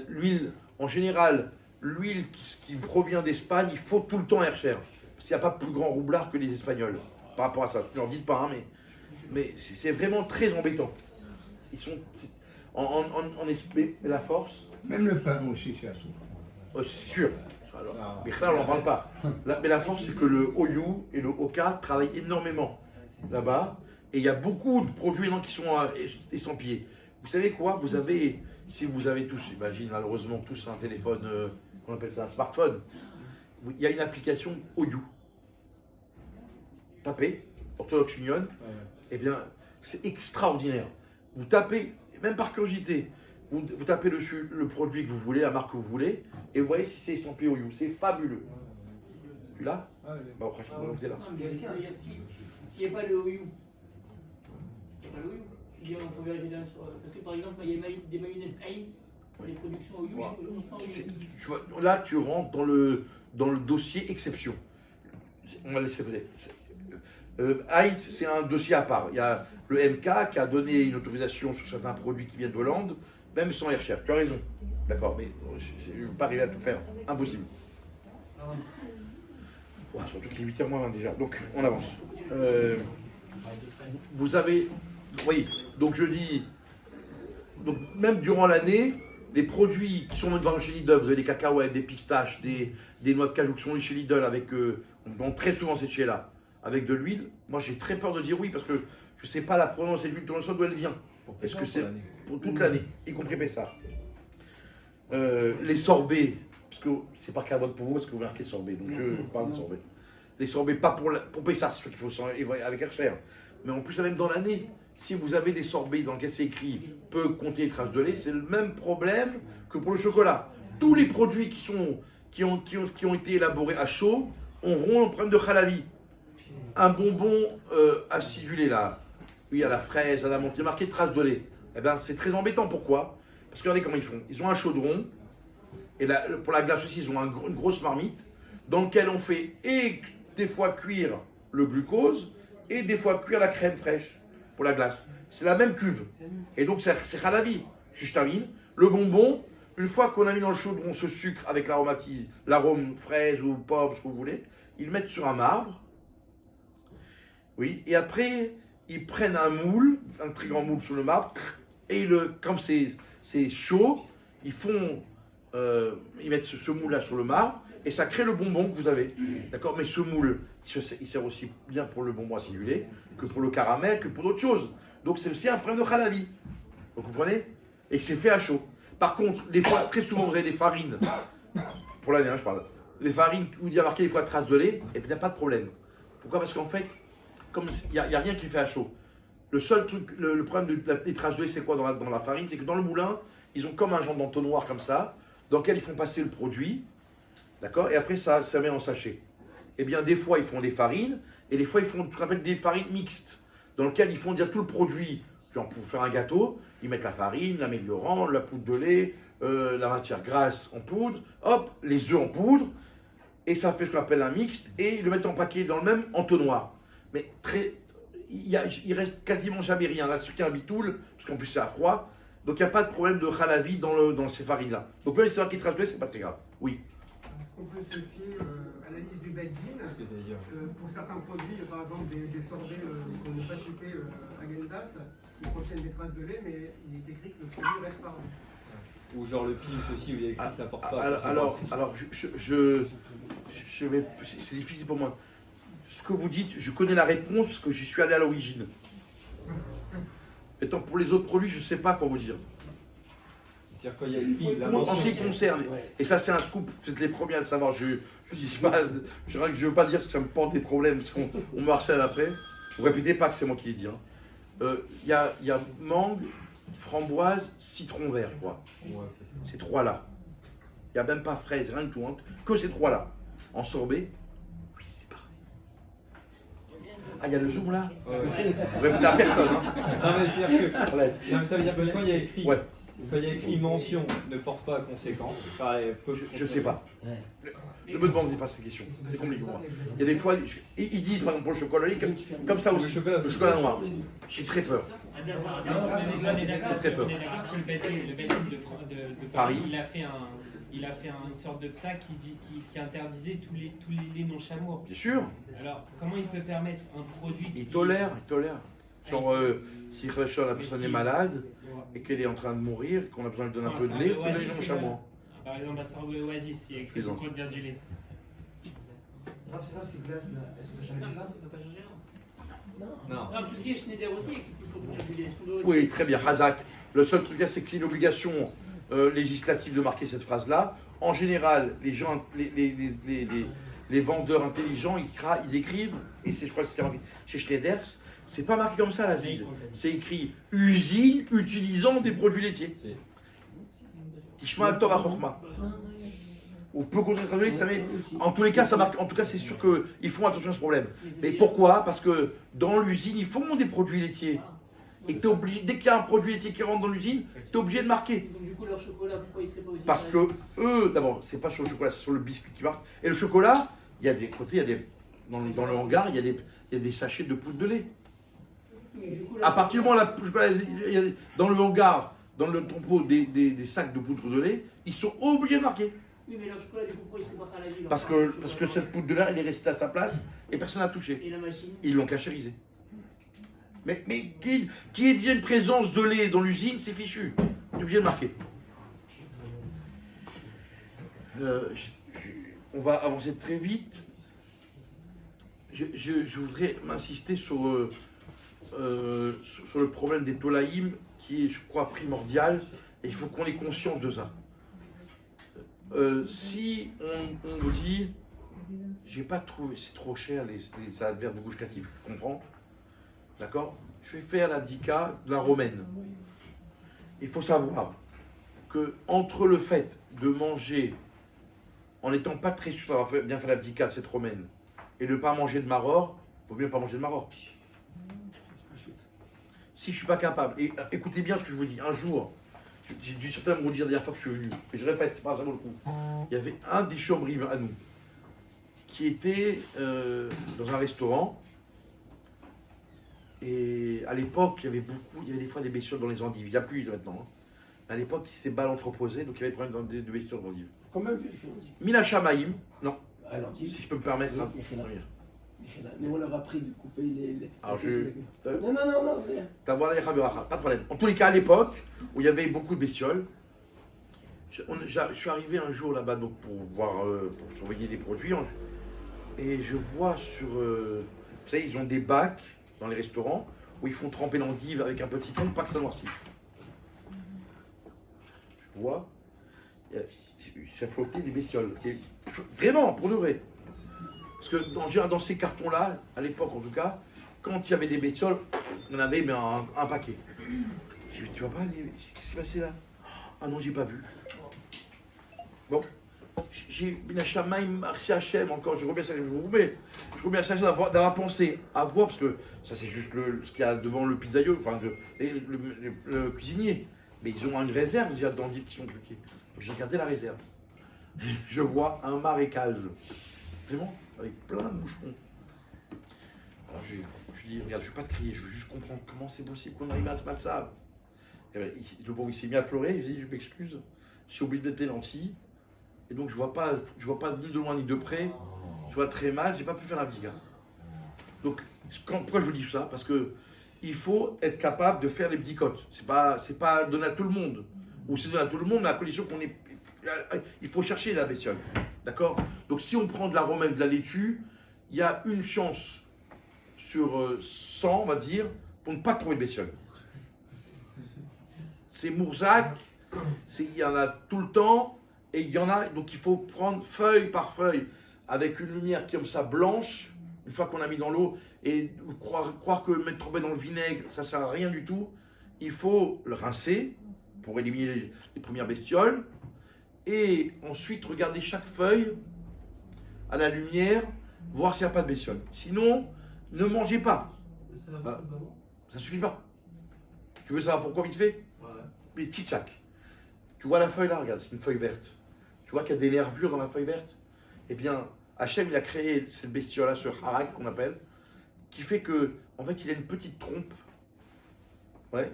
L'huile, en général, l'huile qui provient d'Espagne, il faut tout le temps Hercher. Parce qu'il n'y a pas plus grand roublard que les Espagnols par rapport à ça. Je ne leur dis pas, hein, mais c'est vraiment très embêtant. Ils sont en esprit, la force. Même le pain aussi, c'est à souffrir. Oh, c'est sûr. Alors, mais là, on n'en parle pas. Mais la force, c'est que le Oyu et le Oka travaillent énormément là-bas. Et il y a beaucoup de produits qui sont estampillés. Vous savez quoi? Vous avez, si vous avez tous, j'imagine malheureusement tous un téléphone, on appelle ça un smartphone, il y a une application Oyu. Tapez, Orthodox Union, eh bien, c'est extraordinaire. Vous tapez, même par curiosité, vous tapez dessus le produit que vous voulez, la marque que vous voulez, et vous voyez si c'est estampillé Oyu. C'est fabuleux. Tu l'as? Bah, pratiquement, t'es là. Non, mais s'il n'y a pas le OU, il n'y a pas le OU. Il faut vérifier sur. Parce que par exemple, il y a des mayonnaises Heinz pour les productions OU. Tu vois, là, tu rentres dans le dossier exception. On va laisser peut-être. Heinz, c'est un dossier à part. Il y a le MK qui a donné une autorisation sur certains produits qui viennent d'Hollande, même sans les recherches. Tu as raison. D'accord, mais je ne vais pas arriver à tout faire. Impossible. Ouais, surtout qu'il est 8h moins 20 déjà. Donc, on avance. Vous avez. Oui, donc je dis. Donc, même durant l'année, les produits qui sont vendus chez Lidl, vous avez des cacahuètes, des pistaches, des noix de cajou qui sont chez Lidl avec. Donc, très souvent, c'est chez là. Avec de l'huile. Moi, j'ai très peur de dire oui parce que je ne sais pas la provenance de l'huile de tournesol d'où elle vient. Est-ce que c'est pour toute l'année, y compris Pessah. Les sorbets, parce que c'est pas carbone pour vous, parce que vous marquez sorbet, donc je parle de sorbet. Les sorbets, pas pour Pessah, c'est sûr qu'il faut avec Hercher. Mais en plus, même dans l'année, si vous avez des sorbets dans lesquels c'est écrit peut compter les traces de lait, c'est le même problème que pour le chocolat. Tous les produits qui ont été élaborés à chaud auront un problème de halavi. Un bonbon acidulé là, oui, à la fraise, à la menthe, il y a marqué traces de lait. Eh bien, c'est très embêtant. Pourquoi? Parce que regardez comment ils font. Ils ont un chaudron, et là, pour la glace aussi, ils ont une grosse marmite, dans laquelle on fait et des fois cuire le glucose, et des fois cuire la crème fraîche pour la glace. C'est la même cuve. Et donc, c'est halavi. Si je termine, le bonbon, une fois qu'on a mis dans le chaudron ce sucre avec l'arôme fraise ou pomme, ce que vous voulez, ils le mettent sur un marbre. Oui, et après, ils prennent un moule, un très grand moule sur le marbre, et comme c'est chaud, ils mettent ce moule-là sur le marbre, et ça crée le bonbon que vous avez. D'accord? Mais ce moule, il sert aussi bien pour le bonbon acidulé, que pour le caramel, que pour d'autres choses. Donc c'est aussi un problème de halavi. Vous comprenez? Et que c'est fait à chaud. Par contre, très souvent, vous avez des farines, pour l'année, je parle, les farines où il y a marqué des fois traces de lait, et puis il n'y a pas de problème. Pourquoi? Parce qu'en fait, comme il n'y a rien qui fait à chaud. Le seul truc, le problème des traces de lait, c'est quoi dans la farine? C'est que dans le moulin, ils ont comme un genre d'entonnoir comme ça, dans lequel ils font passer le produit, d'accord? Et après, ça met en sachet. Eh bien, des fois, ils font des farines, et des fois, ils font ce qu'on appelle des farines mixtes, dans lesquelles ils font déjà tout le produit. Genre, pour faire un gâteau, ils mettent la farine, l'améliorant, la poudre de lait, la matière grasse en poudre, hop, les œufs en poudre, et ça fait ce qu'on appelle un mixte, et ils le mettent en paquet dans le même entonnoir. Mais il reste quasiment jamais rien. Là, ce qui est un bitoul, parce qu'en plus c'est à froid, donc il n'y a pas de problème de halavi dans ces farines-là. Donc même si c'est un qui trace, c'est pas très grave. Oui. Est-ce qu'on peut se fier à la liste du Bedin pour certains produits, par exemple des sorbets qu'on n'a pas cités à Gendas, qui contiennent des traces de lait, mais il est écrit que le produit reste par an. Ou genre le Pils aussi, où il y a écrit ça porte pas. Alors, c'est difficile pour moi. Ce que vous dites, je connais la réponse parce que j'y suis allé à l'origine. Maintenant, pour les autres produits, je ne sais pas quoi vous dire. C'est-à-dire quand il y a écrit la En ce mention. qui concerne, et ça c'est un scoop, vous êtes les premiers à le savoir, je dis pas, je veux pas dire que ça me porte des problèmes, parce qu'on me harcèle après. Vous répétez pas que c'est moi qui l'ai dit. Il y a mangue, framboise, citron vert, quoi. Ouais. Ces trois-là. Il n'y a même pas fraise, rien du tout, hein, que ces trois-là. En sorbet, oui, c'est pareil. Ah, il y a le zoom là. Vous répétez à personne. Hein. Non mais c'est-à-dire que Ouais. non, mais ça veut dire que quand il y a écrit, Ouais. quand il y a écrit mention ne porte pas à conséquence, ça peut Je sais pas. Ouais. Ne me demandez pas ces questions, c'est compliqué pour moi. Il y a des fois, ils disent par exemple pour le chocolat, comme ça aussi, le chocolat noir. J'ai très peur. On est d'accord Très peu. que le bâtiment de Paris, il a fait une sorte de psaque qui interdisait tous les non-chamois. Bien sûr, Alors, comment il peut permettre un produit qui... ils tolèrent. Genre, si la personne est malade et qu'elle est en train de mourir, qu'on a besoin de lui donner un peu de lait, vous donnez un chamois. Par exemple, la sorbet Oasis, il y a écrit Plaisante. trop de du lait. Grave, c'est grave, ces glaces là. Est-ce que tu as jamais Non, vu ça ça ne peut pas changer. Non. Non, tout ce qui est Schneider aussi, il faut produire du lait. Est-ce qu'on doit aussi- Oui, très bien, Hazak. Le seul truc là, c'est qu'il y a une obligation législative de marquer cette phrase-là. En général, les gens, les vendeurs intelligents, ils écrivent, et je crois que c'est marqué chez Schneider, c'est pas marqué comme ça la zise. C'est écrit usine utilisant des produits laitiers. Tishma Torah Chochma. Ou peu contre traduire, ça met. En tous les cas, ça marque. En tout cas, c'est sûr qu'ils font attention à ce problème. Mais pourquoi? Parce que dans l'usine, ils font des produits laitiers. Et t'es obligé, dès qu'il y a un produit laitier qui rentre dans l'usine, tu es obligé de marquer. Donc, du coup, leur chocolat, pourquoi il serait pas aussi. Parce que eux, d'abord, c'est pas sur le chocolat, c'est sur le biscuit qui marque. Et le chocolat, il y a des côtés, il y a des. Dans le hangar, il y a des sachets de poudre de lait. Mais du coup, À partir du moment où il y a dans le hangar, dans le tombeau des sacs de poudre de lait, ils sont obligés de marquer. Oui, mais leur chocolat, du coup, pourquoi il serait pas fait à la ville Parce que cette poudre de lait, elle est restée à sa place et personne n'a touché. Et la machine. Ils l'ont cachérisé. Mais qui dit une présence de lait dans l'usine, c'est fichu. Tu es obligé de marquer. On va avancer très vite. Je voudrais m'insister sur le problème des tolaïm, qui est, je crois, primordial, et il faut qu'on ait conscience de ça. Si on vous dit, j'ai pas trouvé, c'est trop cher les salades vertes de Gush Katif, je comprends, d'accord? Je vais faire l'abdika de la romaine. Il faut savoir que entre le fait de manger en n'étant pas très sûr d'avoir bien fait l'abdika de cette romaine et de ne pas manger de maror, il vaut mieux pas manger de maror. Si je suis pas capable, et écoutez bien ce que je vous dis, un jour, j'ai dû certainement vous dire la dernière fois que je suis venu, et je répète, c'est pas ça vaut le coup. Il y avait un des chambris à nous qui était dans un restaurant, et à l'époque, il y avait des fois des bestioles dans les endives, il n'y a plus maintenant. Hein. À l'époque, c'était mal entreposé, donc il y avait des problèmes de bestioles dans l'endive. Quand même vérifier l'endive. Mina Shamaïm, non, Ah, l'endive. si je peux me permettre. Oui, Hein. Michela. Mais on leur a appris de couper les. Alors, Non, c'est rien. T'avoir la Yachaberacha, pas de problème. En tous les cas, à l'époque, où il y avait beaucoup de bestioles, je suis arrivé un jour là-bas donc pour voir, pour surveiller les produits, et je vois sur, vous savez, ils ont des bacs dans les restaurants où ils font tremper l'endive avec un petit ton, pas que ça noircisse. Je vois, ça flottait des bestioles, et vraiment, pour de vrai. Parce que dans ces cartons-là, à l'époque en tout cas, quand il y avait des bestioles, on avait mais un paquet. Je dis, tu vois pas, qu'est-ce qui s'est passé là? Ah non, j'ai pas vu. Bon, j'ai Binachamaim, merci Hachem, encore, je remercie Hachem d'avoir pensé à voir, parce que ça c'est juste ce qu'il y a devant le pizzaïolo, enfin le cuisinier. Mais ils ont une réserve déjà d'endives qui sont truquées. J'ai regardé la réserve. Je vois un marécage. Vraiment, avec plein de bouchons. Alors je dis, regarde, je ne vais pas te crier, je veux juste comprendre comment c'est possible qu'on arrive à se mettre ça. Le pauvre il s'est mis à pleurer, il s'est dit, je m'excuse, j'ai oublié de mettre les lentilles. Et donc je vois pas ni de loin ni de près, je vois très mal, j'ai pas pu faire la biga. Donc pourquoi je vous dis ça? Parce que il faut être capable de faire les bdicotes. C'est pas donné à tout le monde. Ou c'est donné à tout le monde, mais à condition qu'on ait. Il faut chercher la bestiole. D'accord? Donc si on prend de la romaine, de la laitue, il y a une chance sur 100, on va dire, pour ne pas trouver de bestiole. c'est mourzac, il y en a tout le temps, et il y en a, donc il faut prendre feuille par feuille, avec une lumière qui est comme ça blanche, une fois qu'on a mis dans l'eau, et croire que mettre trempé dans le vinaigre, ça sert à rien du tout. Il faut le rincer pour éliminer les premières bestioles, et ensuite regarder chaque feuille à la lumière, voir s'il n'y a pas de bestiole. Sinon, ne mangez pas. Ça suffit pas. Tu veux savoir pourquoi vite fait? Mais tchitchak. Tu vois la feuille là, regarde, c'est une feuille verte. Tu vois qu'il y a des nervures dans la feuille verte? Eh bien, Hachem, il a créé cette bestiole-là, ce harak qu'on appelle, qui fait que, en fait, il a une petite trompe, ouais,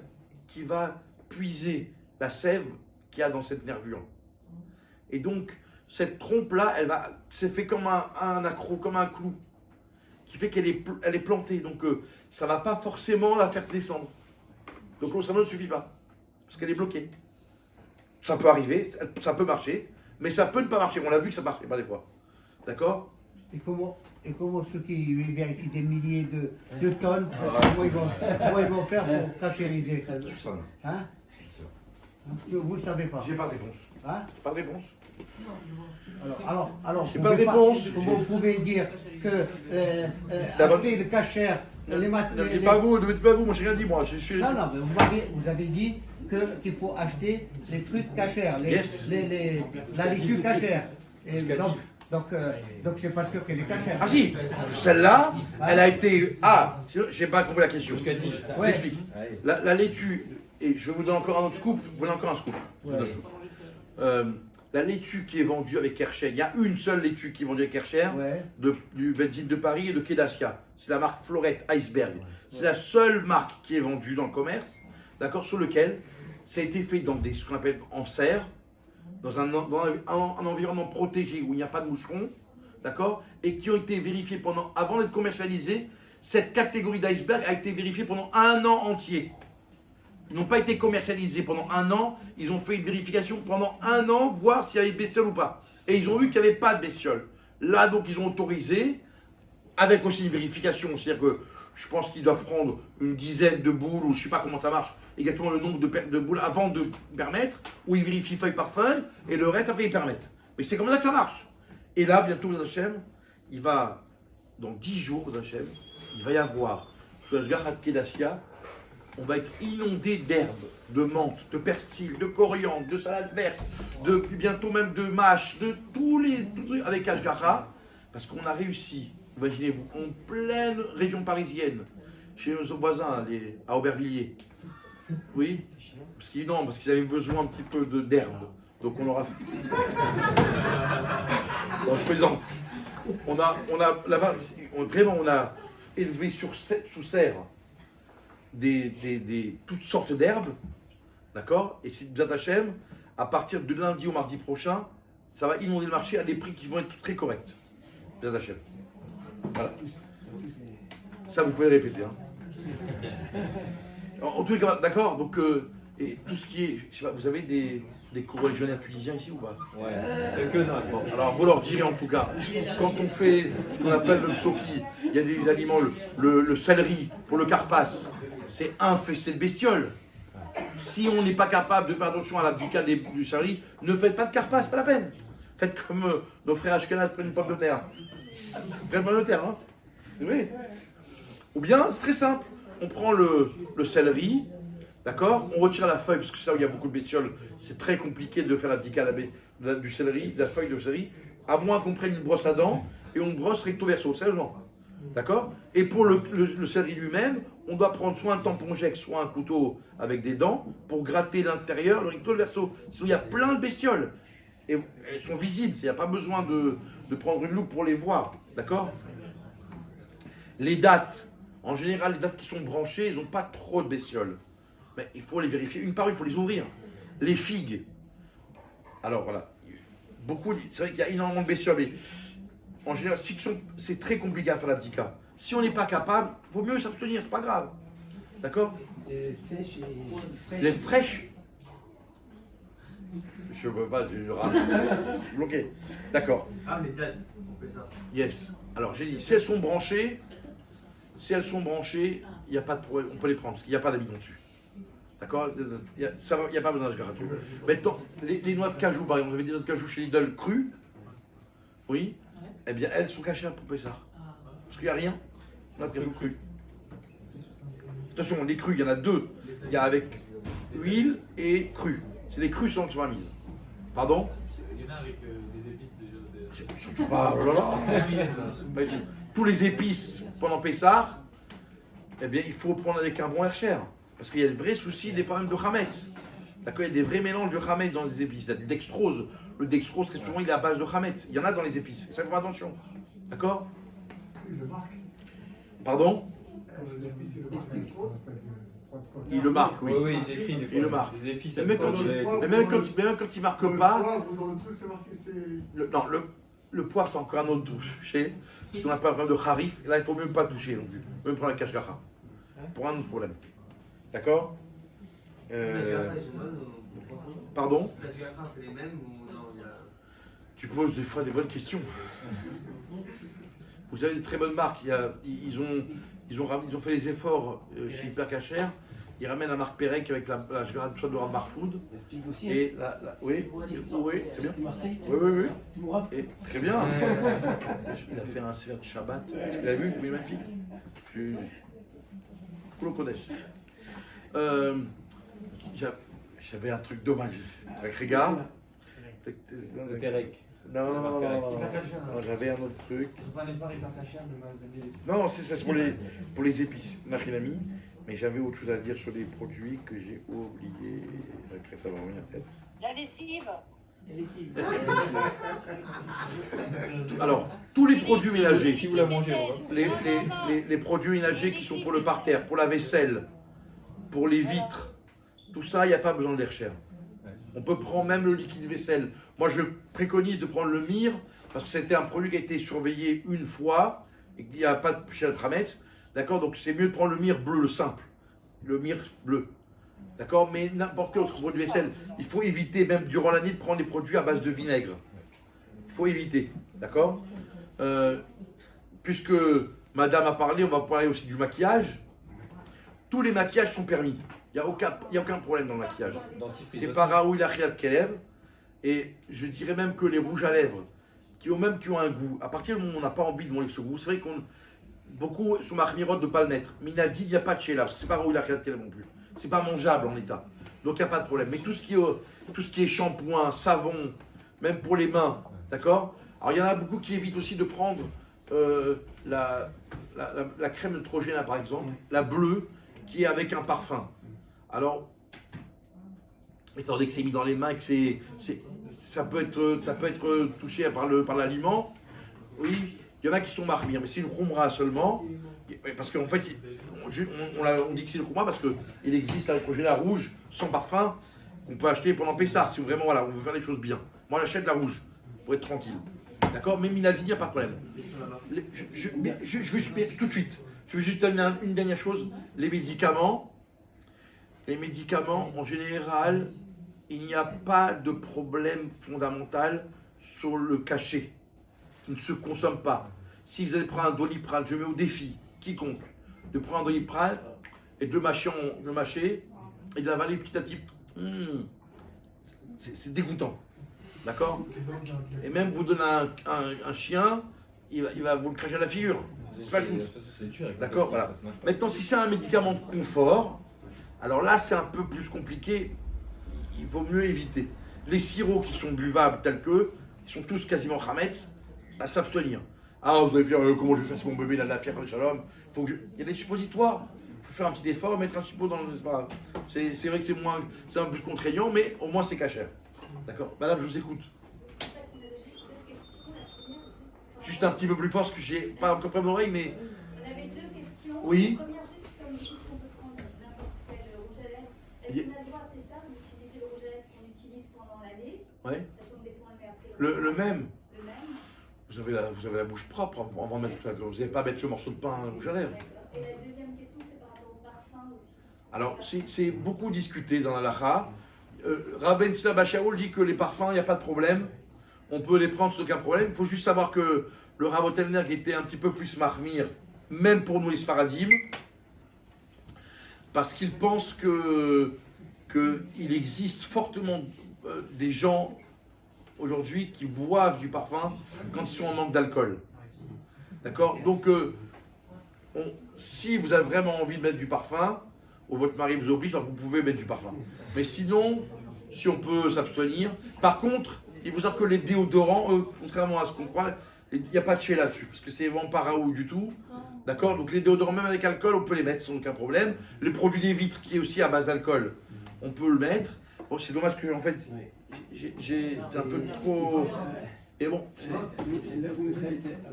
qui va puiser la sève qu'il y a dans cette nervure. Et donc, cette trompe-là, c'est fait comme un accroc, comme un clou, qui fait qu'elle est plantée. Donc, ça ne va pas forcément la faire descendre. Donc, l'eau salmon ne suffit pas, parce qu'elle est bloquée. Ça peut arriver, ça peut marcher, mais ça peut ne pas marcher. On a vu que ça ne marchait pas des fois. D'accord? Et comment ceux qui vérifient des milliers de tonnes, comment ils vont faire pour cachériser? Hein? Vous ne savez pas. J'ai pas de réponse. Hein? Pas de réponse. Alors, j'ai pas de réponse. Comment vous pouvez dire que acheter le cachère, les matériaux. Ne pas vous, moi j'ai rien dit moi. Non, mais vous avez dit qu'il faut acheter les trucs cachères, la laitue cachère. Et donc c'est pas sûr qu'elle est cachère. Ah si, celle-là, elle a été. Ah, j'ai pas compris la question. Ouais. J'explique. La laitue, et je vous donne encore un autre scoop. Vous voulez encore un scoop? Ouais. La laitue qui est vendue avec Kercher, il y a une seule laitue qui est vendue avec Kercher, Ouais. du Benzine de Paris et de Kedassia. C'est la marque Florette Iceberg. C'est la seule marque qui est vendue dans le commerce, d'accord, sur lequel ça a été fait dans ce qu'on appelle en serre, dans un environnement protégé où il n'y a pas de moucherons, d'accord, et qui ont été vérifiés avant d'être commercialisés. Cette catégorie d'iceberg a été vérifiée pendant 1 an entier. Ils n'ont pas été commercialisés pendant 1 an, ils ont fait une vérification pendant 1 an, voir s'il y avait bestiole ou pas. Et ils ont vu qu'il n'y avait pas de bestiole. Là, donc, ils ont autorisé, avec aussi une vérification, c'est-à-dire que je pense qu'ils doivent prendre une dizaine de boules, ou je ne sais pas comment ça marche, exactement le nombre de boules avant de permettre, où ils vérifient feuille par feuille, et le reste, après, ils permettent. Mais c'est comme ça que ça marche. Et là, bientôt, Hachem, dans 10 jours, Hachem, il va y avoir, sur la Shgarat Kedassia, on va être inondé d'herbes, de menthe, de persil, de coriandre, de salade verte, bientôt même de mâche, de tous les trucs avec Ashgara, parce qu'on a réussi, imaginez-vous, en pleine région parisienne, chez nos voisins, à Aubervilliers. Oui, parce qu'ils avaient besoin un petit peu d'herbe, donc on leur a fait. Bon, je plaisante. On a là-bas, vraiment, on a élevé sous serre toutes sortes d'herbes, d'accord? Et c'est B'ezrat Hashem, à partir de lundi au mardi prochain, ça va inonder le marché à des prix qui vont être très corrects. B'ezrat Hashem. Voilà. Ça, vous pouvez le répéter. Hein. En tous les cas, d'accord? Donc, et tout ce qui est, je sais pas, vous avez des co-religionnaires tunisiens ici ou pas? Ouais, quelques-uns. Bon, alors vous leur direz en tout cas, quand on fait ce qu'on appelle le psoki, il y a des aliments, le céleri pour le carpas, c'est infesté de bestioles. Si on n'est pas capable de faire attention à l'abdicat du céleri, ne faites pas de carpas, c'est pas la peine. Faites comme nos frères Ashkenaz prennent une pomme de terre. Prennent une pomme de terre, hein? C'est vrai. Ou bien, c'est très simple, on prend le céleri, d'accord, on retire la feuille, parce que c'est là où il y a beaucoup de bestioles, c'est très compliqué de faire l'abdicat du céleri, de la feuille de céleri, à moins qu'on prenne une brosse à dents, et on brosse recto verso, sérieusement. D'accord? Et pour le céleri lui-même, on doit prendre soit un tampon-jec, soit un couteau avec des dents, pour gratter l'intérieur, le recto verso. Sinon, il y a plein de bestioles. Et elles sont visibles, il n'y a pas besoin de prendre une loupe pour les voir. D'accord? Les dattes, en général, les dattes qui sont branchées, elles n'ont pas trop de bestioles. Mais il faut les vérifier une par une, il faut les ouvrir. Les figues. Alors voilà, c'est vrai qu'il y a énormément de bestioles, mais en général, c'est très compliqué à faire l'abdika. Si on n'est pas capable, il vaut mieux s'abstenir, c'est pas grave. D'accord? Sèches et fraîches. Les fraîches. Je ne peux pas, je rate. Bloqué. D'accord. Ah, les dates, on fait ça. Yes. Alors j'ai dit, si elles sont branchées, il n'y a pas de problème, on peut les prendre, parce qu'il n'y a pas d'amidon dessus. D'accord? Il n'y a pas besoin d'ashgacha dessus. Maintenant, les noix de cajou, par exemple, vous avez des noix de cajou chez Lidl crues, oui, eh bien elles sont cachées pour Pessah. Parce qu'il n'y a rien, noix de cajou crues. Attention, les crues, il y en a deux. Il y a avec huile et crues. C'est les crues sont sur la mise. Pardon? Il y en a avec des épices déjà. Surtout pas, oh là là. Pas du tout. Tous les épices pendant Pessah, eh bien il faut prendre avec un bon hercher. Parce qu'il y a des vrais soucis des fois même de Hametz. D'accord, il y a des vrais mélanges de Hametz dans les épices. Il y a du dextrose. Le dextrose, très souvent, il est à base de Hametz. Il y en a dans les épices. Ça, il faut faire attention. D'accord? Il le marque. Pardon? Les épices, il le marque dextrose. Il le marque, oui. Oui, il écrit des fois. Il le marque. Les épices, Mais même quand il ne marque pas. Dans le truc, c'est marqué, c'est. Non, le poivre, c'est encore un autre touché. Parce qu'on n'a pas un problème de harif. Là, il ne faut même pas toucher non plus. Même prendre la kashgacha. Pour un autre problème. D'accord? Pardon? Les Ashgacha, c'est les mêmes ou non? Tu poses des fois des bonnes questions. Vous avez des très bonnes marques. Ils ont fait les efforts chez Hyper Cacher. Ils ramènent la marque Perec avec la soit de Rav Marfoud. Et oui, c'est bien. C'est Marseille. Oui. C'est mon rap. Et, très bien. Il a fait un sévère de Shabbat. Tu l'as vu? Oui, magnifique. Koulo Kodesh. J'avais un truc dommage avec Réga. Le Pérec. Non, j'avais un autre truc. Non, c'est ça, c'est pour les épices, Nachinami. Mais j'avais autre chose à dire sur les produits que j'ai oublié. Après, ça va revenir peut-être. La lessive. La lessive. Alors, tous les produits ménagers, Si vous la mangez, les produits ménagers qui sont pour le parterre, pour la vaisselle, pour les vitres, tout ça, il n'y a pas besoin d'air cher. On peut prendre même le liquide vaisselle. Moi, je préconise de prendre le myrrhe parce que c'était un produit qui a été surveillé une fois et qu'il n'y a pas de poussière de tramettre. D'accord? Donc, c'est mieux de prendre le myrrhe bleu, le simple. Le myrrhe bleu. D'accord? Mais n'importe quel autre produit vaisselle, il faut éviter, même durant l'année, de prendre des produits à base de vinaigre. Il faut éviter. D'accord? Puisque madame a parlé, on va parler aussi du maquillage. Tous les maquillages sont permis. Il n'y a aucun problème dans le maquillage. C'est pas Raoul Achiat Kelev. Et je dirais même que les rouges à lèvres, qui ont un goût, à partir du moment où on n'a pas envie de manger ce goût, c'est vrai qu'on. Beaucoup sont marmirotes de ne pas le mettre. Mais il a dit il n'y a pas de chéla, parce que c'est pas Raoul Achiat Kelev non plus. C'est pas mangeable en état. Donc il n'y a pas de problème. Mais tout ce qui est shampoing, savon, même pour les mains, d'accord? Alors il y en a beaucoup qui évitent aussi de prendre la crème Neutrogena par exemple, la bleue, qui est avec un parfum. Alors, étant donné que c'est mis dans les mains, que ça peut être touché par l'aliment, oui, il y en a qui sont marmires, mais c'est une khumra seulement, parce qu'en fait, on dit que c'est une khumra parce qu'il existe la Neutrogena rouge, sans parfum, qu'on peut acheter pendant Pessah, si vraiment, voilà, on veut faire les choses bien. Moi, j'achète la rouge, pour être tranquille. D'accord? Mais Minadi, il n'y a pas de problème. Je veux tout de suite, je veux juste donner une dernière chose, les médicaments, en général, il n'y a pas de problème fondamental sur le cachet, qui ne se consomme pas. Si vous allez prendre un Doliprane, je mets au défi quiconque de prendre un Doliprane et de le mâcher et de l'avaler petit à petit. C'est dégoûtant. D'accord? Et même vous donnez un chien, il va vous le cracher à la figure. C'est pas juste. D'accord, voilà. Maintenant, si c'est un médicament de confort, alors là, c'est un peu plus compliqué. Il vaut mieux éviter. Les sirops qui sont buvables tels que, ils sont tous quasiment chametz, à s'abstenir. Ah, vous allez dire comment je fais si mon bébé il a de la fièvre, shalom. Il y a des suppositoires. Il faut faire un petit effort, mettre un suppôt dans le. C'est vrai que c'est un peu plus contraignant, mais au moins c'est cachère. D'accord? Madame, je vous écoute. Juste un petit peu plus fort, parce que j'ai pas encore près de l'oreille, mais. On avait deux questions. Oui. La première, juste comme dit qu'on peut prendre n'importe quel rouge à lèvres. Est-ce qu'on a le droit à ça d'utiliser le rouge à lèvres qu'on utilise pendant l'année? Ouais. Sachant que des fois on le met après. Le même. Le même. Vous avez la bouche propre avant de mettre ça. Vous n'allez pas mettre ce morceau de pain rouge à lèvres. Et la deuxième question, c'est par rapport au parfum aussi. Alors, c'est beaucoup discuté dans la lacha. Rabben Tzla Shaul dit que les parfums, il n'y a pas de problème. On peut les prendre sans aucun problème. Il faut juste savoir que le Rav Otelner était un petit peu plus marmire, même pour nous les Sfaradim, parce qu'il pense que qu'il existe fortement des gens aujourd'hui qui boivent du parfum quand ils sont en manque d'alcool. D'accord? Donc, si vous avez vraiment envie de mettre du parfum, ou votre mari vous oblige, alors vous pouvez mettre du parfum. Mais sinon, si on peut s'abstenir. Par contre, il faut savoir que les déodorants, contrairement à ce qu'on croit, il n'y a pas de chez là-dessus, parce que c'est vraiment pas raoult du tout. D'accord? Donc les déodorants, même avec alcool, on peut les mettre sans aucun problème. Le produit des vitres, qui est aussi à base d'alcool, on peut le mettre. Bon, c'est dommage que, en fait, j'ai un peu trop... Et bon, c'est...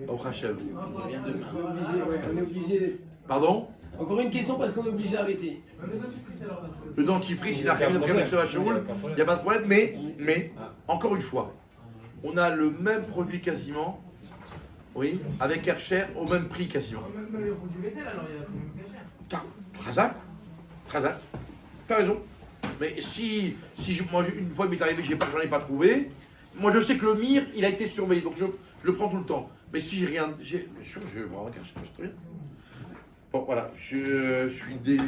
Au Hachem. On est obligé. Pardon? Encore une question parce qu'on est obligé d'arrêter. Le dentifrice, il n'a rien de prévu avec ce vacheroule, il n'y a pas de problème, mais, encore une fois, on a le même produit quasiment, oui, avec Hercher au même prix quasiment. Même les produits vaisselle, alors il y a quand même plus cher. Trasat, t'as raison. Mais si moi, une fois il m'est arrivé, j'en ai pas trouvé, moi je sais que le mire, il a été surveillé, donc je le prends tout le temps. Mais si j'ai rien, je vais voir un Hercher, c'est très bien. Bon, voilà, je suis désolé.